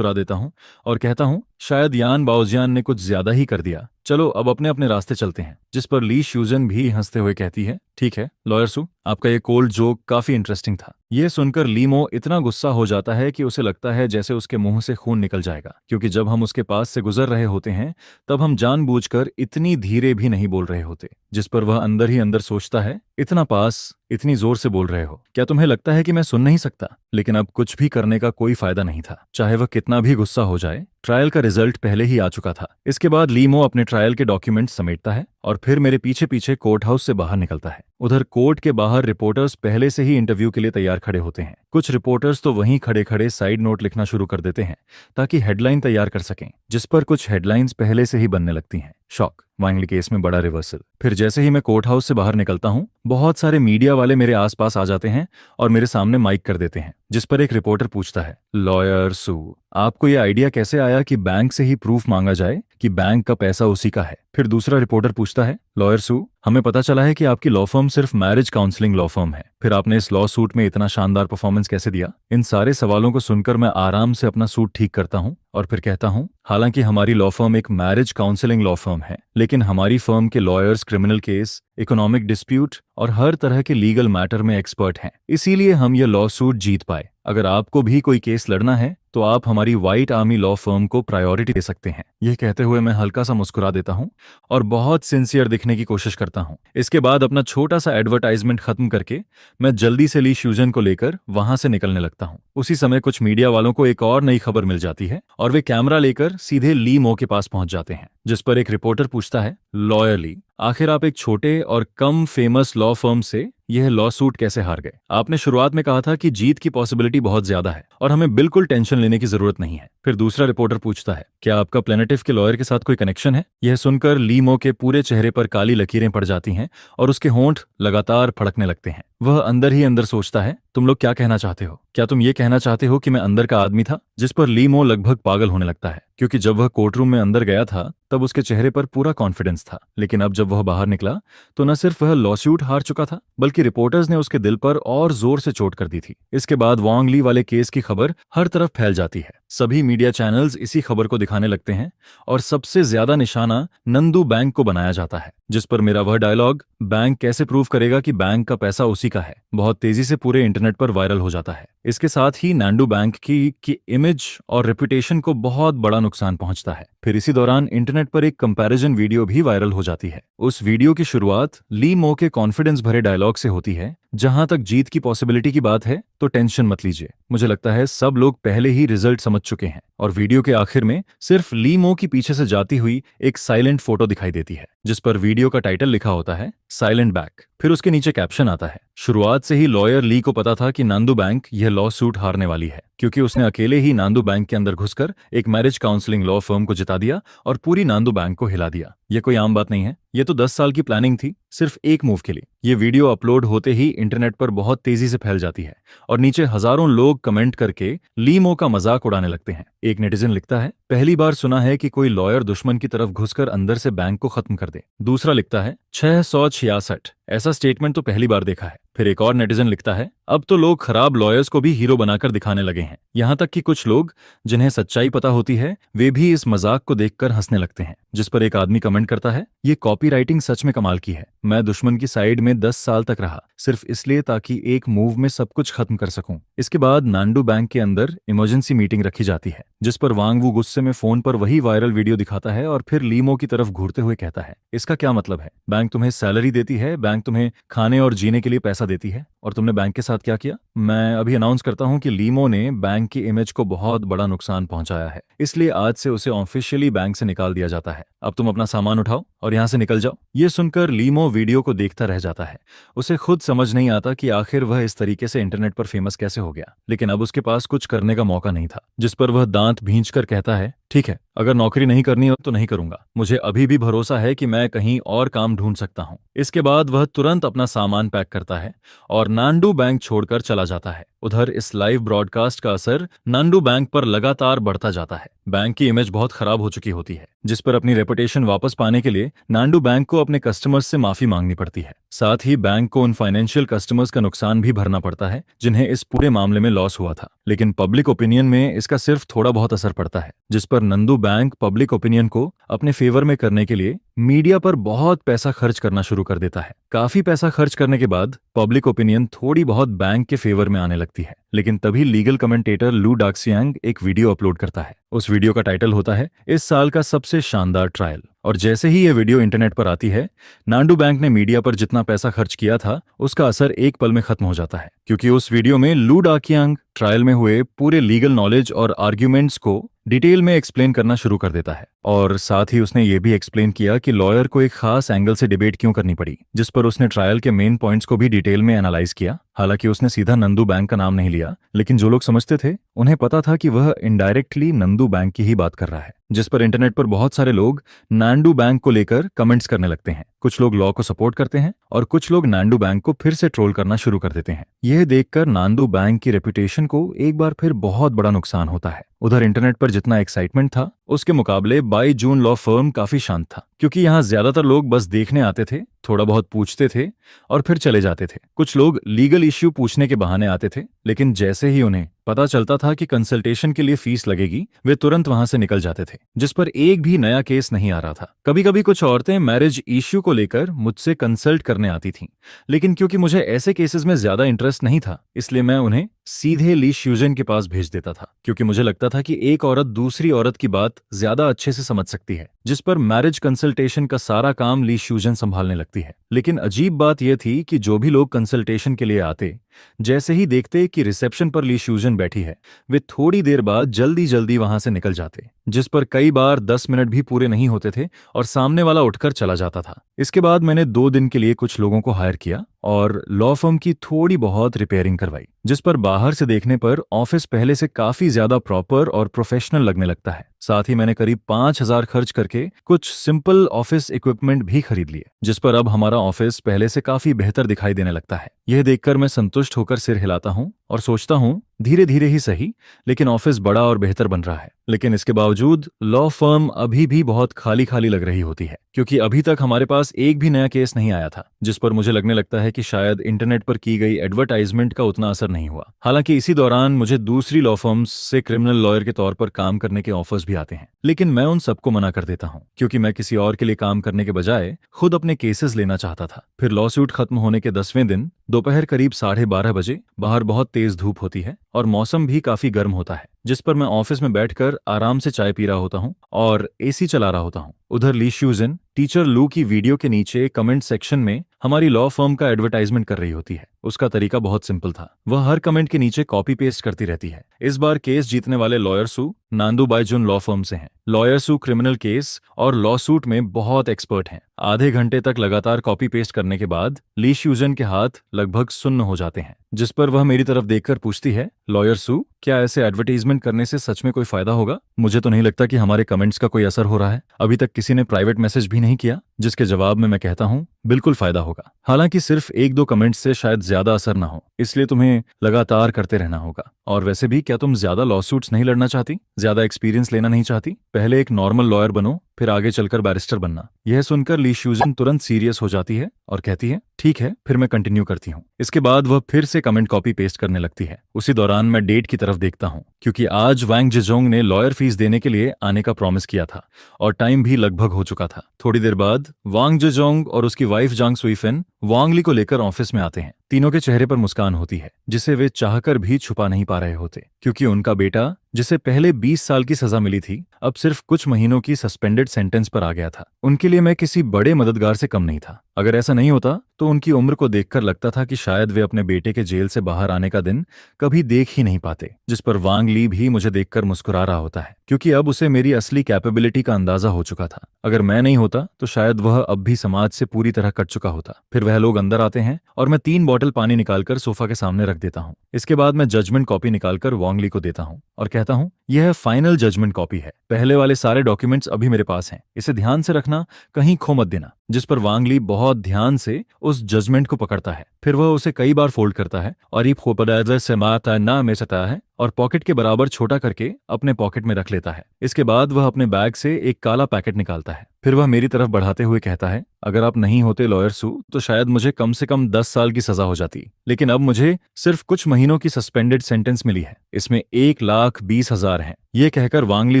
Speaker 1: हूँ और कहता हूँ, शायद यान बाओजियान ने कुछ ज्यादा ही कर दिया। चलो अब अपने अपने रास्ते चलते हैं। जिस पर ली श्यूजन भी हंसते हुए कहती है, ठीक है लॉयर सू, आपका ये कोल्ड जोक काफी इंटरेस्टिंग था। यह सुनकर लीमो इतना गुस्सा हो जाता है कि उसे लगता है जैसे उसके मुंह से खून निकल जाएगा, क्योंकि जब हम उसके पास से गुजर रहे होते हैं तब हम जानबूझकर इतनी धीरे भी नहीं बोल रहे होते। जिस पर वह अंदर ही अंदर सोचता है, इतना पास, इतनी जोर से बोल रहे हो, क्या तुम्हें लगता है कि मैं सुन नहीं सकता? लेकिन अब कुछ भी करने का कोई फायदा नहीं था, चाहे वह कितना भी गुस्सा हो जाए। ट्रायल का रिजल्ट पहले ही आ चुका था। इसके बाद लीमो अपने ट्रायल के डॉक्यूमेंट समेटता है और फिर मेरे पीछे पीछे कोर्ट हाउस से बाहर निकलता है। उधर कोर्ट के बाहर रिपोर्टर्स पहले से ही इंटरव्यू के लिए तैयार खड़े होते हैं। कुछ रिपोर्टर्स तो वहीं खड़े खड़े साइड नोट लिखना शुरू कर देते हैं ताकि हेडलाइन तैयार कर सकें, जिस पर कुछ हेडलाइंस पहले से ही बनने लगती हैं। शॉक, वांगली केस में बड़ा रिवर्सल। फिर जैसे ही मैं कोर्ट हाउस से बाहर निकलता हूँ, बहुत सारे मीडिया वाले मेरे आसपास आ जाते हैं और मेरे सामने माइक कर देते हैं। जिस पर एक रिपोर्टर पूछता है, लॉयर सू, आपको यह आइडिया कैसे आया कि बैंक से ही प्रूफ मांगा जाए कि बैंक का पैसा उसी का है? फिर दूसरा रिपोर्टर पूछता है, लॉयर सू, हमें पता चला है कि आपकी लॉ फर्म सिर्फ मैरिज काउंसलिंग लॉ फर्म है, फिर आपने इस लॉ सूट में इतना शानदार परफॉर्मेंस कैसे दिया? इन सारे सवालों को सुनकर मैं आराम से अपना सूट ठीक करता हूँ और फिर कहता हूँ, हालांकि हमारी लॉ फर्म एक मैरिज काउंसलिंग लॉ फर्म है, लेकिन हमारी फर्म के lawyers criminal case, economic dispute और हर तरह के लीगल मैटर में एक्सपर्ट हैं। इसीलिए हम ये लॉ सूट जीत पाए। अगर आपको भी कोई केस लड़ना है तो आप हमारी व्हाइट आर्मी लॉ फर्म को प्रायोरिटी दे सकते हैं। यह कहते हुए मैं हल्का सा मुस्कुरा देता हूँ और बहुत सिंसियर दिखने की कोशिश करता हूँ। इसके बाद अपना छोटा सा एडवर्टाइजमेंट खत्म करके मैं जल्दी से ली श्यूजन को लेकर वहां से निकलने लगता हूँ। उसी समय कुछ मीडिया वालों को एक और नई खबर मिल जाती है और वे कैमरा लेकर सीधे ली मो के पास पहुंच जाते हैं। जिस पर एक रिपोर्टर पूछता है, लॉयर ली, आखिर आप एक छोटे और कम फेमस लॉ फर्म से यह लॉ सूट कैसे हार गए? आपने शुरुआत में कहा था कि जीत की पॉसिबिलिटी बहुत ज्यादा है और हमें बिल्कुल टेंशन लेने की जरूरत नहीं है। फिर दूसरा रिपोर्टर पूछता है, क्या आपका प्लेनेटिव के लॉयर के साथ कोई कनेक्शन है? यह सुनकर लीमो के पूरे चेहरे पर काली लकीरें पड़ जाती हैं और उसके होंठ लगातार फड़कने लगते हैं। वह अंदर ही अंदर सोचता है, तुम लोग क्या कहना चाहते हो? क्या तुम ये कहना चाहते हो कि मैं अंदर का आदमी था? जिस पर लीमो लगभग पागल होने लगता है, क्योंकि जब वह कोर्टरूम में अंदर गया था तब उसके चेहरे पर पूरा कॉन्फिडेंस था, लेकिन अब जब वह बाहर निकला तो न सिर्फ वह लॉसूट हार चुका था, बल्कि रिपोर्टर्स ने उसके दिल पर और जोर से चोट कर दी थी। इसके बाद वांग ली वाले केस की खबर हर तरफ फैल जाती है। सभी मीडिया चैनल्स इसी खबर को दिखाने लगते हैं और सबसे ज्यादा निशाना नंदू बैंक को बनाया जाता है। जिस पर मेरा वह डायलॉग, बैंक कैसे प्रूव करेगा कि बैंक का पैसा उसी का है, बहुत तेजी से पूरे इंटरनेट पर वायरल हो जाता है। इसके साथ ही नांडू बैंक की इमेज और रेपुटेशन को बहुत बड़ा नुकसान पहुंचता है। फिर इसी दौरान इंटरनेट पर एक कंपैरिजन वीडियो भी वायरल हो जाती है। उस वीडियो की शुरुआत ली मो के कॉन्फिडेंस भरे डायलॉग से होती है, जहां तक जीत की पॉसिबिलिटी की बात है तो टेंशन मत लीजिए, मुझे लगता है सब लोग पहले ही रिजल्ट समझ चुके हैं। और वीडियो के आखिर में सिर्फ ली मो की पीछे से जाती हुई एक साइलेंट फोटो दिखाई देती है, जिस पर वीडियो का टाइटल लिखा होता है, साइलेंट बैक। फिर उसके नीचे कैप्शन आता है, शुरुआत से ही लॉयर ली को पता था कि नांदू बैंक यह लॉ सूट हारने वाली है, क्योंकि उसने अकेले ही नांदू बैंक के अंदर घुसकर एक मैरिज काउंसलिंग लॉ फर्म को जिता दिया और पूरी नांदू बैंक को हिला दिया। यह कोई आम बात नहीं है, ये तो 10 साल की प्लानिंग थी सिर्फ एक मूव के लिए। ये वीडियो अपलोड होते ही इंटरनेट पर बहुत तेजी से फैल जाती है और नीचे हजारों लोग कमेंट करके लीमो का मजाक उड़ाने लगते हैं। एक नेटिजन लिखता है, पहली बार सुना है कि कोई लॉयर दुश्मन की तरफ घुसकर अंदर से बैंक को खत्म कर दे। दूसरा लिखता है, 666, ऐसा स्टेटमेंट तो पहली बार देखा है। फिर एक और नेटिजन लिखता है, अब तो लोग खराब लॉयर्स को भी हीरो बनाकर दिखाने लगे हैं। यहाँ तक कि कुछ लोग जिन्हें सच्चाई पता होती है वे भी इस मजाक को देखकर हंसने लगते हैं। जिस पर एक आदमी कमेंट करता है, ये कॉपीराइटिंग सच में कमाल की है। मैं दुश्मन की साइड में 10 साल तक रहा सिर्फ इसलिए ताकि एक मूव में सब कुछ खत्म कर सकूं। इसके बाद नांडू बैंक के अंदर इमरजेंसी मीटिंग रखी जाती है, जिस पर वांग वू गुस्से में फोन पर वही वायरल वीडियो दिखाता है और फिर लीमो की तरफ घूरते हुए कहता है, इसका क्या मतलब है? बैंक तुम्हें सैलरी देती है, बैंक तुम्हें खाने और जीने के लिए पैसा देती है, और तुमने बैंक के साथ क्या किया? मैं अभी अनाउंस करता हूं कि लीमो ने बैंक की इमेज को बहुत बड़ा नुकसान पहुंचाया है, इसलिए आज से उसे ऑफिशियली बैंक से निकाल दिया जाता है। अब तुम अपना सामान उठाओ और यहां से निकल जाओ। ये सुनकर लीमो वीडियो को देखता रह जाता है। उसे खुद समझ नहीं आता कि आखिर वह इस तरीके से इंटरनेट पर फेमस कैसे हो गया, लेकिन अब उसके पास कुछ करने का मौका नहीं था। जिस पर वह दांत भींचकर कहता है, ठीक है, अगर नौकरी नहीं करनी हो तो नहीं करूंगा, मुझे अभी भी भरोसा है कि मैं कहीं और काम ढूंढ सकता हूं। इसके बाद वह तुरंत अपना सामान पैक करता है और नांडू बैंक छोड़कर चला जाता है। उधर इस लाइव ब्रॉडकास्ट का असर नांडू बैंक पर लगातार बढ़ता जाता है। बैंक की इमेज बहुत खराब हो चुकी होती है, जिस पर अपनी रेपुटेशन वापस पाने के लिए नांडू बैंक को अपने कस्टमर्स से माफी मांगनी पड़ती है। साथ ही बैंक को उन फाइनेंशियल कस्टमर्स का नुकसान भी भरना पड़ता है जिन्हें इस पूरे मामले में लॉस हुआ था। लेकिन पब्लिक ओपिनियन में इसका सिर्फ थोड़ा बहुत असर पड़ता है, जिस पर नंदू बैंक पब्लिक ओपिनियन को अपने फेवर में करने के लिए मीडिया पर बहुत पैसा खर्च करना शुरू कर देता है। काफी पैसा खर्च करने के बाद पब्लिक ओपिनियन थोड़ी बहुत बैंक के फेवर में आने लगती है, लेकिन तभी लीगल कमेंटेटर लू डाक्सियांग एक वीडियो अपलोड करता है। उस वीडियो का टाइटल होता है इस साल का सबसे शानदार ट्रायल। और जैसे ही यह वीडियो इंटरनेट पर आती है, नांडू बैंक ने मीडिया पर जितना पैसा खर्च किया था उसका असर एक पल में खत्म हो जाता है, क्योंकि उस वीडियो में लू डाकियांग ट्रायल में हुए पूरे लीगल नॉलेज और आर्ग्यूमेंट्स को डिटेल में एक्सप्लेन करना शुरू कर देता है। और साथ ही उसने ये भी एक्सप्लेन किया कि लॉयर को एक खास एंगल से डिबेट क्यों करनी पड़ी, जिस पर उसने ट्रायल के मेन पॉइंट्स को भी डिटेल में एनालाइज किया। हालांकि उसने सीधा नंदू बैंक का नाम नहीं लिया, लेकिन जो लोग समझते थे उन्हें पता था कि वह इनडायरेक्टली नंदू बैंक की ही बात कर रहा है, जिस पर इंटरनेट पर बहुत सारे लोग नांडू बैंक को लेकर कमेंट्स करने लगते हैं। कुछ लोग लॉ को सपोर्ट करते हैं और कुछ लोग नांडू बैंक को फिर से ट्रोल करना शुरू कर देते हैं। यह देखकर नांदू बैंक की रेपुटेशन को एक बार फिर बहुत बड़ा नुकसान होता है। उधर इंटरनेट पर जितना एक्साइटमेंट था उसके मुकाबले बाई जून लॉ फर्म काफी शांत था, क्योंकि यहाँ ज्यादातर लोग बस देखने आते थे, थोड़ा बहुत पूछते थे और फिर चले जाते थे। कुछ लोग लीगल इश्यू पूछने के बहाने आते थे, लेकिन जैसे ही उन्हें पता चलता था कि कंसल्टेशन के लिए फीस लगेगी, वे तुरंत वहां से निकल जाते थे, जिस पर एक भी नया केस नहीं आ रहा था। कभी कभी कुछ औरतें मैरिज इश्यू को लेकर मुझसे कंसल्ट करने आती थीं, लेकिन क्योंकि मुझे ऐसे केसेस में ज्यादा इंटरेस्ट नहीं था, इसलिए मैं उन्हें सीधे ली श्यूजन के पास भेज देता था, क्योंकि मुझे लगता था कि एक औरत दूसरी औरत की बात ज्यादा अच्छे से समझ सकती है, जिस पर मैरिज कंसल्टेशन का सारा काम ली श्यूजन संभालने लगती है। लेकिन अजीब बात यह थी कि जो भी लोग कंसल्टेशन के लिए आते, जैसे ही देखते कि रिसेप्शन पर ली श्यूजन बैठी है, वे थोड़ी देर बाद जल्दी जल्दी वहां से निकल जाते, जिस पर कई बार 10 मिनट भी पूरे नहीं होते थे और सामने वाला उठकर चला जाता था। इसके बाद मैंने 2 दिन के लिए कुछ लोगों को हायर किया और लॉ फर्म की थोड़ी बहुत रिपेयरिंग करवाई, जिस पर बाहर से देखने पर ऑफिस पहले से काफी ज्यादा प्रॉपर और प्रोफेशनल लगने लगता है। साथ ही मैंने करीब 5,000 खर्च करके कुछ सिंपल ऑफिस इक्विपमेंट भी खरीद लिए, जिस पर अब हमारा ऑफिस पहले से काफी बेहतर दिखाई देने लगता है। यह देखकर मैं संतुष्ट होकर सिर हिलाता हूँ और सोचता हूँ धीरे धीरे ही सही, लेकिन ऑफिस बड़ा और बेहतर बन रहा है। लेकिन इसके बावजूद लॉ फर्म अभी भी बहुत खाली खाली लग रही होती है, क्योंकि अभी तक हमारे पास एक भी नया केस नहीं आया था, जिस पर मुझे लगने लगता है कि शायद इंटरनेट पर की गई एडवर्टाइजमेंट का उतना असर नहीं हुआ। हालांकि इसी दौरान मुझे दूसरी लॉ फर्म्स से क्रिमिनल लॉयर के तौर पर काम करने के ऑफर्स भी आते हैं, लेकिन मैं उन सबको मना कर देता हूँ, क्योंकि मैं किसी और के लिए काम करने के बजाय खुद अपने केसेस लेना चाहता था। फिर लॉ सूट खत्म होने के 10वें दिन दोपहर करीब 12:30 बजे बाहर बहुत तेज धूप होती है और मौसम भी काफी गर्म होता है, जिस पर मैं ऑफिस में बैठकर आराम से चाय पी रहा होता हूँ और एसी चला रहा होता हूँ। उधर ली श्यूजन टीचर लू की वीडियो के नीचे कमेंट सेक्शन में हमारी लॉ फर्म का एडवर्टाइजमेंट कर रही होती है। उसका तरीका बहुत सिंपल था, वह हर कमेंट के नीचे कॉपी पेस्ट करती रहती है। इस बार केस जीतने वाले लॉयर सू नांदू बाईजुन लॉ फर्म से हैं। लॉयर सू क्रिमिनल केस और लॉ सूट में बहुत एक्सपर्ट हैं। आधे घंटे तक लगातार कॉपी पेस्ट करने के बाद ली श्यूजन के हाथ लगभग सुन्न हो जाते हैं, जिस पर वह मेरी तरफ देखकर पूछती है, लॉयर सू, क्या ऐसे एडवर्टाइजमेंट करने से सच में कोई फायदा होगा? मुझे तो नहीं लगता कि हमारे कमेंट्स का कोई असर हो रहा है। अभी तक किसी ने प्राइवेट मैसेज भी नहीं किया। जिसके जवाब में मैं कहता हूँ, बिल्कुल फायदा होगा। हालांकि सिर्फ 1-2 कमेंट्स से शायद ज्यादा असर ना हो, इसलिए तुम्हें लगातार करते रहना होगा। और वैसे भी क्या तुम ज्यादा लॉसूट्स नहीं लड़ना चाहती? ज्यादा एक्सपीरियंस लेना नहीं चाहती? पहले एक नॉर्मल लॉयर बनो, फिर आगे चलकर बैरिस्टर बनना। यह सुनकर ली श्यूजन तुरंत सीरियस हो जाती है और कहती है, ठीक है, फिर मैं कंटिन्यू करती हूँ। इसके बाद वह फिर से कमेंट कॉपी पेस्ट करने लगती है। उसी दौरान मैं डेट की तरफ देखता हूँ, क्योंकि आज वांग जिजोंग ने लॉयर फीस देने के लिए आने का प्रॉमिस किया था और टाइम भी लगभग हो चुका था। थोड़ी देर बाद वांग जिजोंग और उसकी वाइफ जांग सुईफेन वांग ली को लेकर ऑफिस में आते हैं। तीनों के चेहरे पर मुस्कान होती है, जिसे वे चाहकर भी छुपा नहीं पा रहे होते, क्योंकि उनका बेटा, जिसे पहले 20 साल की सजा मिली थी, अब सिर्फ कुछ महीनों की सस्पेंडेड सेंटेंस पर आ गया था। उनके लिए मैं किसी बड़े मददगार से कम नहीं था। अगर ऐसा नहीं होता तो उनकी उम्र को देखकर लगता था कि शायद वे अपने बेटे के जेल से बाहर आने का दिन कभी देख ही नहीं पाते। जिस पर वांग ली भी मुझे देखकर मुस्कुरा रहा होता है, क्योंकि अब उसे मेरी असली कैपेबिलिटी का अंदाजा हो चुका था। अगर मैं नहीं होता तो शायद वह अब भी समाज से पूरी तरह कट चुका होता। फिर वह लोग अंदर आते हैं और मैं 3 बॉटल पानी निकालकर सोफा के सामने रख देता हूँ। इसके बाद मैं जजमेंट कॉपी निकालकर वांग ली को देता हूँ और कहता हूँ, यह फाइनल जजमेंट कॉपी है। पहले वाले सारे डॉक्यूमेंट्स अभी मेरे पास हैं, इसे ध्यान से रखना, कहीं खो मत देना। जिस पर वांग ली बहुत ध्यान से उस जजमेंट को पकड़ता है। फिर वह उसे कई बार फोल्ड करता है और ये खोपदार से माता ना में सता है और पॉकेट के बराबर छोटा करके अपने पॉकेट में रख लेता है। इसके बाद वह अपने बैग से एक काला पैकेट निकालता है। फिर वह मेरी तरफ बढ़ाते हुए कहता है, अगर आप नहीं होते लॉयर सू तो शायद मुझे कम से कम 10 साल की सजा हो जाती, लेकिन अब मुझे सिर्फ कुछ महीनों की सस्पेंडेड सेंटेंस मिली है। इसमें 1,20,000 ईमानदार हैं। ये कहकर वांग ली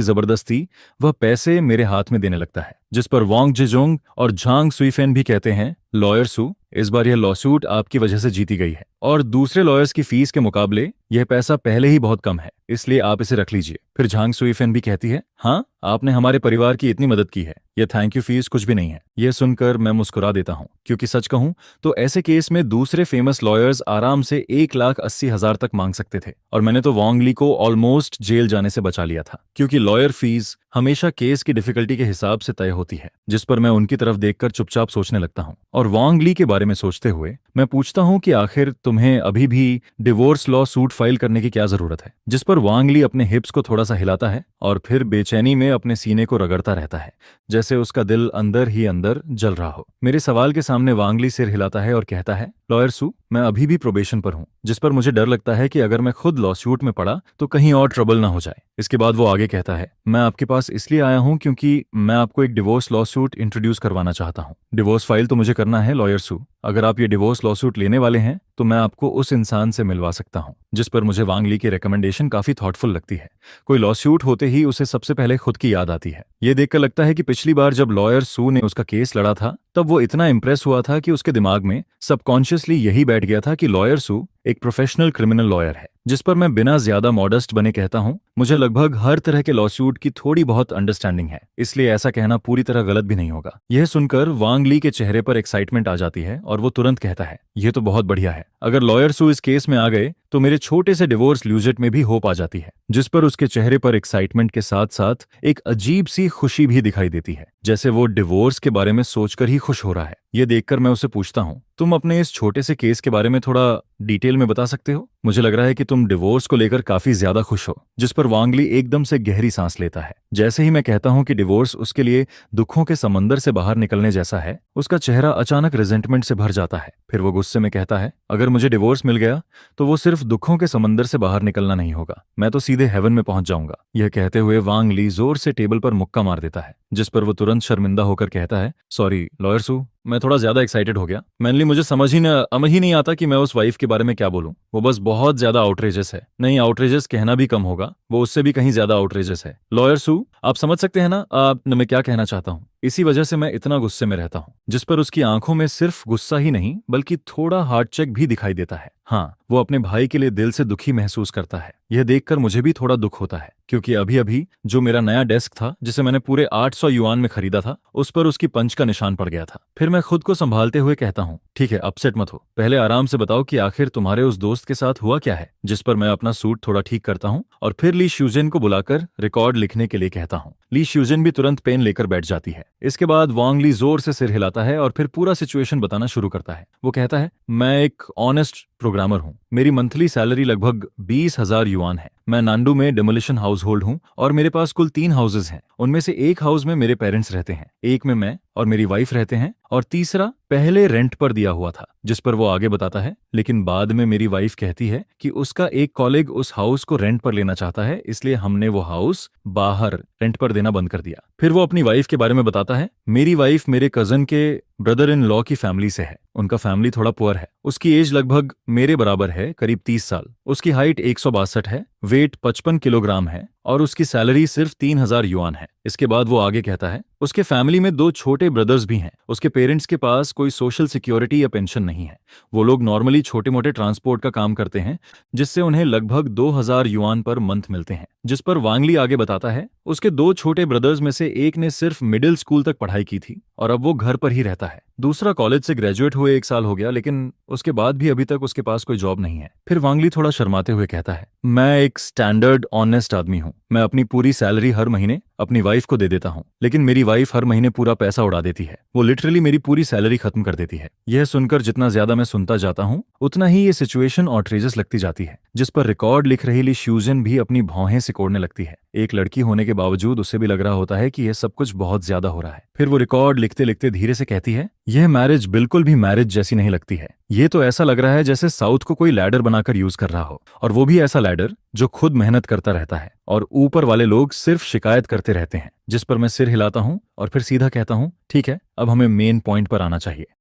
Speaker 1: जबरदस्ती वह पैसे मेरे हाथ में देने लगता है, जिस पर वांग जिजोंग और झांग सुईफेन भी कहते हैं, लॉयर सू, इस बार यह लॉसूट आपकी वजह से जीती गई है और दूसरे लॉयर्स की फीस के मुकाबले यह पैसा पहले ही बहुत कम है, इसलिए आप इसे रख लीजिए। फिर झांग सुईफेन भी कहती है, हाँ, आपने हमारे परिवार की इतनी मदद की है, यह थैंक यू फीस कुछ भी नहीं है। यह सुनकर मैं मुस्कुरा देता हूँ, क्योंकि सच कहूं तो ऐसे केस में दूसरे फेमस लॉयर्स आराम से 1,80,000 तक मांग सकते थे और मैंने तो वांग ली को ऑलमोस्ट जेल जाने से बचा लिया था, क्योंकि लॉयर फीस हमेशा केस की डिफिकल्टी के हिसाब से तय होती है। जिस पर मैं उनकी तरफ देखकर चुपचाप सोचने लगता हूँ और वांग ली के बारे में सोचते हुए मैं पूछता हूँ कि आखिर तुम्हें अभी भी डिवोर्स लॉ सूट फाइल करने की क्या जरूरत है। जिस पर वांग ली अपने हिप्स को थोड़ा सा हिलाता है और फिर बेचैनी में अपने सीने को रगड़ता रहता है, जैसे उसका दिल अंदर ही अंदर जल रहा हो। मेरे सवाल के सामने वांग ली सिर हिलाता है और कहता है, लॉयर सू, मैं अभी भी प्रोबेशन पर हूँ। जिस पर मुझे डर लगता है कि अगर मैं खुद लॉसूट में पड़ा तो कहीं और ट्रबल ना हो जाए। इसके बाद वो आगे कहता है, मैं आपके पास इसलिए आया हूँ क्योंकि मैं आपको एक डिवोर्स लॉसूट इंट्रोड्यूस करवाना चाहता हूँ। डिवोर्स फाइल तो मुझे करना है लॉयर सू, अगर आप ये डिवोर्स लॉसूट लेने वाले हैं तो मैं आपको उस इंसान से मिलवा सकता हूँ। जिस पर मुझे वांग ली की रिकमेंडेशन काफी थॉटफुल लगती है। कोई लॉसूट होते ही उसे सबसे पहले खुद की याद आती है। ये देखकर लगता है कि पिछली बार जब लॉयर सू ने उसका केस लड़ा था तब वो इतना इम्प्रेस हुआ था कि उसके दिमाग में सबकॉन्शियसली यही बैठ गया था कि लॉयर सू एक प्रोफेशनल क्रिमिनल लॉयर है। जिस पर मैं बिना ज्यादा मॉडेस्ट बने कहता हूँ, मुझे लगभग हर तरह के लॉसूट की थोड़ी बहुत अंडरस्टैंडिंग है, इसलिए ऐसा कहना पूरी तरह गलत भी नहीं होगा। यह सुनकर वांग ली के चेहरे पर एक्साइटमेंट आ जाती है और वो तुरंत कहता है, यह तो बहुत बढ़िया है, अगर लॉयर सू इस केस में आ गए तो मेरे छोटे से डिवोर्स ल्यूजेट में भी होप आ जाती है। जिस पर उसके चेहरे पर एक्साइटमेंट के साथ साथ एक अजीब सी खुशी भी दिखाई देती है, जैसे वो डिवोर्स के बारे में सोचकर ही खुश हो रहा है। ये देखकर मैं उसे पूछता हूँ, तुम अपने इस छोटे से केस के बारे में थोड़ा डिटेल में बता सकते हो? मुझे लग रहा है कि तुम डिवोर्स को लेकर काफी ज्यादा खुश हो। जिस पर वांग ली एकदम से गहरी सांस लेता है। जैसे ही मैं कहता हूं कि डिवोर्स उसके लिए दुखों के समंदर से बाहर निकलने जैसा है, उसका चेहरा अचानक रिजेंटमेंट से भर जाता है। फिर वो गुस्से में कहता है, अगर मुझे डिवोर्स मिल गया तो वो सिर्फ दुखों के समंदर से बाहर निकलना नहीं होगा, मैं तो सीधे हेवन में पहुंच जाऊंगा। यह कहते हुए वांग ली जोर से टेबल पर मुक्का मार देता है, जिस पर वो तुरंत शर्मिंदा होकर कहता है, सॉरी लॉयर सू, मैं थोड़ा ज्यादा एक्साइटेड हो गया। मैनली मुझे समझ ही नहीं आता कि मैं उस वाइफ के बारे में क्या बोलूं। वो बस बहुत ज्यादा आउटरेजस है। नहीं, आउटरेजस कहना भी कम होगा, वो उससे भी कहीं ज्यादा आउटरेजस है। लॉयर सू, आप समझ सकते हैं ना मैं क्या कहना चाहता हूँ। इसी वजह से मैं इतना गुस्से में रहता हूँ। जिस पर उसकी आंखों में सिर्फ गुस्सा ही नहीं बल्कि थोड़ा हार्ट चेक भी दिखाई देता है। हाँ, वो अपने भाई के लिए दिल से दुखी महसूस करता है। यह देखकर मुझे भी थोड़ा दुख होता है, क्योंकि अभी अभी जो मेरा नया डेस्क था जिसे मैंने पूरे 800 युआन में खरीदा था, उस पर उसकी पंच का निशान पड़ गया था। फिर मैं खुद को संभालते हुए कहता हूँ, ठीक है, अपसेट मत हो, पहले आराम से बताओ कि आखिर तुम्हारे उस दोस्त के साथ हुआ क्या है। जिस पर मैं अपना सूट थोड़ा ठीक करता हूँ और फिर ली श्यूजेन को बुलाकर रिकॉर्ड लिखने के लिए कहता हूँ। ली श्यूजेन भी तुरंत पेन लेकर बैठ जाती है। इसके बाद वांग ली जोर से सिर हिलाता है और फिर पूरा सिचुएशन बताना शुरू करता है। वो कहता है, मैं एक ऑनेस्ट प्रोग्रामर हूँ, मेरी मंथली सैलरी लगभग 20,000 युआन है। मैं नांडू में डेमोलिशन हाउस होल्ड हूँ और मेरे पास कुल 3 हाउसेज हैं। उनमें से एक हाउस में मेरे पेरेंट्स रहते हैं, एक में मैं और मेरी वाइफ रहते हैं और तीसरा पहले रेंट पर दिया हुआ था। जिस पर वो आगे बताता है, लेकिन बाद में मेरी वाइफ कहती है कि उसका एक कॉलेग उस हाउस को रेंट पर लेना चाहता है, इसलिए हमने वो हाउस बाहर रेंट पर देना बंद कर दिया। फिर वो अपनी वाइफ के बारे में बताता है, मेरी वाइफ मेरे कजन के ब्रदर इन लॉ की फैमिली से है। उनका फैमिली थोड़ा पुअर है। उसकी एज लगभग मेरे बराबर है, करीब 30 साल। उसकी हाइट 162 है, वेट 55 किलोग्राम है और उसकी सैलरी सिर्फ 3,000 युआन है। इसके बाद वो आगे कहता है, उसके फैमिली में 2 छोटे ब्रदर्स भी हैं। उसके पेरेंट्स के पास कोई सोशल सिक्योरिटी या पेंशन नहीं है। वो लोग नॉर्मली छोटे मोटे ट्रांसपोर्ट का काम करते हैं, जिससे उन्हें लगभग 2,000 युआन पर मंथ मिलते हैं। जिस पर वांग ली आगे बताता है, उसके 2 छोटे ब्रदर्स में से एक ने सिर्फ मिडिल स्कूल तक पढ़ाई की थी और अब वो घर पर ही रहता है। दूसरा कॉलेज से ग्रेजुएट हुए 1 साल हो गया, लेकिन उसके बाद भी अभी तक उसके पास कोई जॉब नहीं है। फिर वांग ली थोड़ा शर्माते हुए कहता है, मैं एक स्टैंडर्ड ऑनेस्ट आदमी हूँ। मैं अपनी पूरी सैलरी हर महीने अपनी वाइफ को दे देता हूँ, लेकिन मेरी वाइफ हर महीने पूरा पैसा उड़ा देती है। वो लिटरली मेरी पूरी सैलरी खत्म कर देती है। यह सुनकर जितना ज्यादा मैं सुनता जाता हूँ उतना ही ये सिचुएशन ऑट्रेजस लगती जाती है। जिस पर रिकॉर्ड लिख रही ली श्यूजन भी अपनी भौहें सिकोड़ने लगती है। एक लड़की होने के बावजूद उसे भी लग रहा होता है कि यह सब कुछ बहुत ज्यादा हो रहा है। फिर वो रिकॉर्ड लिखते लिखते धीरे से कहती है, यह मैरिज बिल्कुल भी मैरिज जैसी नहीं लगती है। ये तो ऐसा लग रहा है जैसे साउथ को कोई लैडर बनाकर यूज कर रहा हो, और वो भी ऐसा लैडर जो खुद मेहनत करता रहता है और ऊपर वाले लोग सिर्फ शिकायत करते रहते हैं। जिस पर मैं सिर हिलाता हूँ और फिर सीधा कहता हूँ, ठीक है, अब हमें मेन पॉइंट पर आना चाहिए।